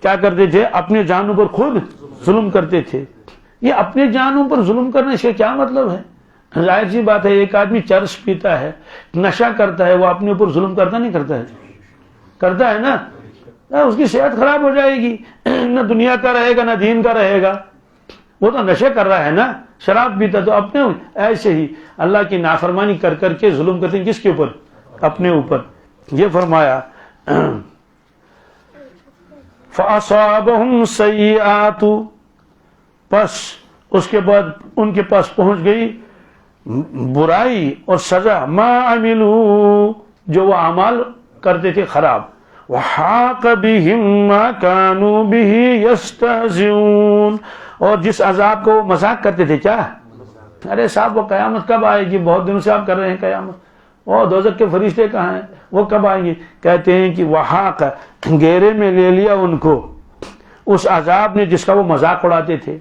کیا کرتے تھے؟ اپنے جانوں پر خود ظلم کرتے تھے۔ یہ اپنے جانوں پر ظلم کرنے سے کیا مطلب ہے؟ ظاہر سی بات ہے، ایک آدمی چرس پیتا ہے، نشہ کرتا ہے، وہ اپنے اوپر ظلم کرتا نہیں کرتا ہے؟ کرتا ہے نا، اس کی صحت خراب ہو جائے گی، نہ دنیا کا رہے گا نہ دین کا رہے گا، وہ تو نشے کر رہا ہے نا، شراب پیتا تو اپنے۔ ایسے ہی اللہ کی نافرمانی کر کر کے ظلم کرتے ہیں، کس کے اوپر؟ اپنے اوپر۔ یہ فرمایا فَأَصَابَهُمْ سَيِّئَاتُ، پس اس کے بعد ان کے پاس پہنچ گئی برائی اور سزا، ما عملوا، جو وہ اعمال کرتے تھے خراب، وحاق بهم ما كانوا به يستهزئون، اور جس عذاب کو وہ مذاق کرتے تھے۔ کیا؟ ارے صاحب وہ قیامت کب آئے گی؟ بہت دنوں سے آپ کر رہے ہیں قیامت، وہ دوزخ کے فرشتے کہاں ہیں؟ وہ کب آئیں گے؟ کہتے ہیں کہ وحاق، گھیرے میں لے لیا ان کو اس عذاب نے جس کا وہ مذاق اڑاتے تھے۔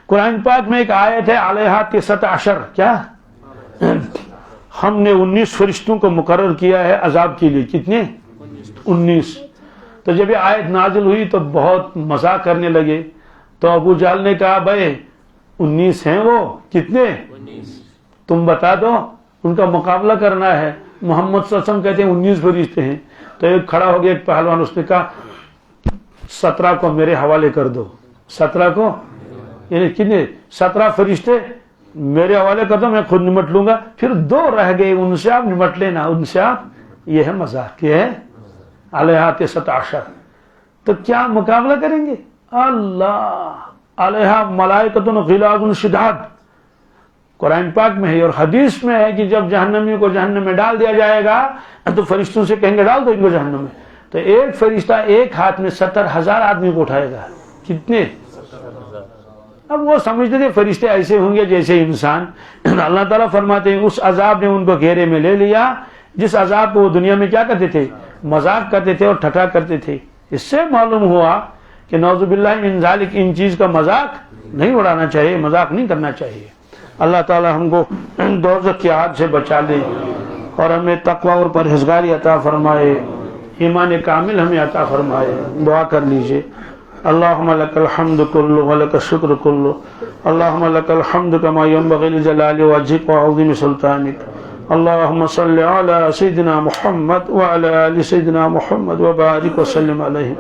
قرآن پاک میں ایک آیت ہے علیہا 19، کیا؟ ہم نے 19 فرشتوں کو مقرر کیا ہے عذاب کے لیے۔ کتنے؟ 19۔ تو جب یہ آیت نازل ہوئی تو بہت مذاق کرنے لگے، تو ابو جہل نے کہا بھائی 19 ہیں وہ، کتنے؟ تم بتا دو، ان کا مقابلہ کرنا ہے۔ محمد صلی اللہ علیہ وسلم کہتے ہیں 19 فرشتے ہیں۔ تو ایک کھڑا ہو گیا ایک پہلوان، اس نے کہا 17 کو میرے حوالے کر دو۔ 17 کو یعنی کتنے؟ 17 فرشتے میرے حوالے کر دو، میں خود نمٹ لوں گا۔ پھر 2 رہ گئے، ان سے آپ نمٹ لینا، ان سے آپ۔ یہ ہے مذاق، یہ ہے علیہا 19۔ تو کیا مقابلہ کریں گے؟ اللہ علیہا ملائکۃ غلاظ شداد، قرآن پاک میں ہے اور حدیث میں ہے کہ جب جہنمی کو جہنم میں ڈال دیا جائے گا تو فرشتوں سے کہیں گے ڈال دو ان کو جہنم میں، تو ایک فرشتہ ایک ہاتھ میں 70,000 آدمی کو اٹھائے گا۔ کتنے؟ اب وہ سمجھتے تھے فرشتے ایسے ہوں گے جیسے انسان۔ اللہ تعالیٰ فرماتے ہیں اس عذاب نے ان کو گھیرے میں لے لیا جس عذاب کو وہ دنیا میں کیا کرتے تھے؟ مذاق کرتے تھے اور ٹھٹھا کرتے تھے۔ اس سے معلوم ہوا کہ نعوذ باللہ من ذالک، ان چیز کا مذاق نہیں اڑانا چاہیے، مذاق نہیں کرنا چاہیے۔ اللہ تعالیٰ ہم کو دوزخ کی آگ سے بچا لے اور ہمیں تقوی اور پرہیزگاری عطا فرمائے، ایمان کامل ہمیں عطا فرمائے۔ دعا کر لیجئے۔ اللہم لک الحمد کلہ ولک الشکر کلہ، اللہم لک الحمد کما ینبغی لجلال وجہک وعظیم سلطانک، اللہم صل علی سیدنا محمد وعلی آل سیدنا محمد وبارک وسلم علیہ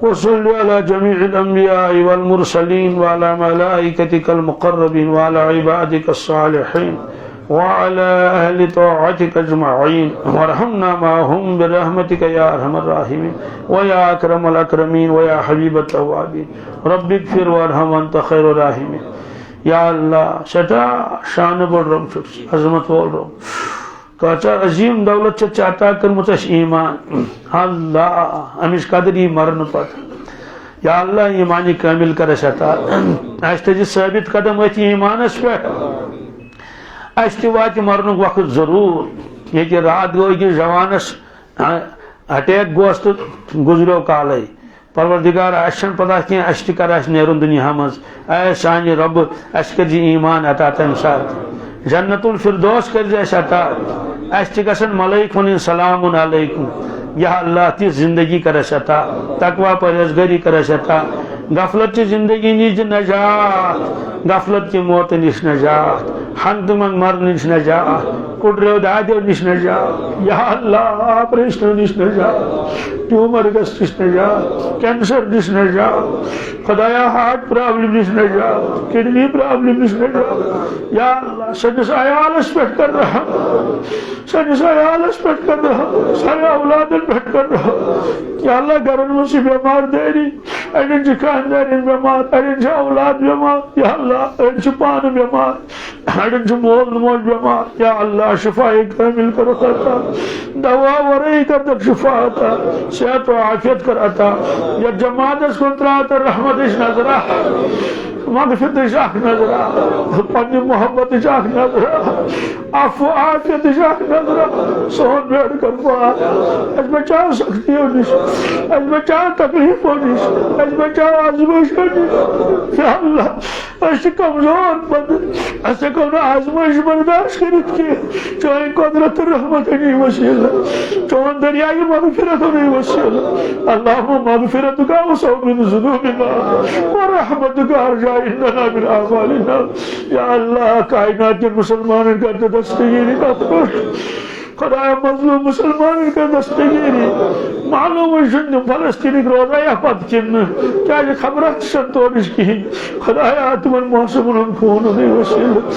وصل على جميع الأنبياء والمرسلين وعلى ملائكتك المقربين وعلى عبادك الصالحين وعلى أهل طاعتك أجمعين وارحمنا معهم برحمتك يا أرحم الراحمين ويا أكرم الأكرمين ويا حبيب التوابين رب اغفر وارحم وأنت خير الراحمين۔ یا اللہ سٹا شان بول رہا ہوں، عظمت بول رہا ہوں، کاچا عظیم دولت چاہتا کر متش ایمان اللہ ہمیش قدری مرن پت یا اللہ ایمانی کامل کر ستا اشتجی ثابت قدم ویتی ایمان اس پہ اشتی واتی مرن وقت ضرور یہ کہ رات گوئی کہ جوانس اٹیک گوس تو گزرو کالے پروردگار اشن پتہ کی اش تہ کر نیرون دنیا مز اے سان رب اس کر ایمان عطا تم سات جنت الفردوس کر اس عطا اس تہ گژھن ملائک ون سلام علیکم یا اللہ تی زندگی کر اس عطا تقوی پرہیزگاری کر اس عطا غفلت کی زندگی نش نجات غفلت کی موت نش نجات ہنگ من مرنے نش نجات کڈریو دادیو نش نجات یا اللہ آپریشن نش نجات ٹیومر گس نش نجات کینسر نش نجات خدایا ہارٹ پرابلم نش نجات کڈنی پرابلم نش نجات یا اللہ سنس عیالس پہ کر رہا سنس عیالس پہ کر رہا سارے اولادن پہ کر رہا یا اللہ گرن میں سے بیمار داری اڑن چھ خاندارن بیمار اڑن چھ اولاد بیمار یا اللہ اڑن چھ پان بیمار اڑن چھ مول موج بیمار یا اللہ شفا کامل کر عطا دوا ورئی کر تک شفا عطا صحت و عافیت کر عطا یا جماعت اس کنترات رحمت اس نظرہ مغفرت اخ نظرہ پنی محبت اخ نظرہ عفو عافیت اخ نظرہ سون بیڑ کر پا اس بچاؤ سختیوں نش اس بچاؤ تکلیفوں نش اس بچاؤ آزمائشوں نش یا اللہ اس کمزور بند اس کو آزمائش برداشت کرت کے چاہے قدرت رحمت نہیں وسیلہ چون دریائی مغفرت نہیں وسیلہ اللہم مغفرتک اوسع من ذنوبنا ورحمتک ارجع عندنا من اعمالنا یا اللہ کائنات کے مسلمان کا دستگیری کا خدایا مظلوم مسلمان کا دستگیری معلوم شن فلسطینی روزہ یا پت کن کیا خبرات شن تو نش کی خدایا تمن موسم فون نہیں وسیلہ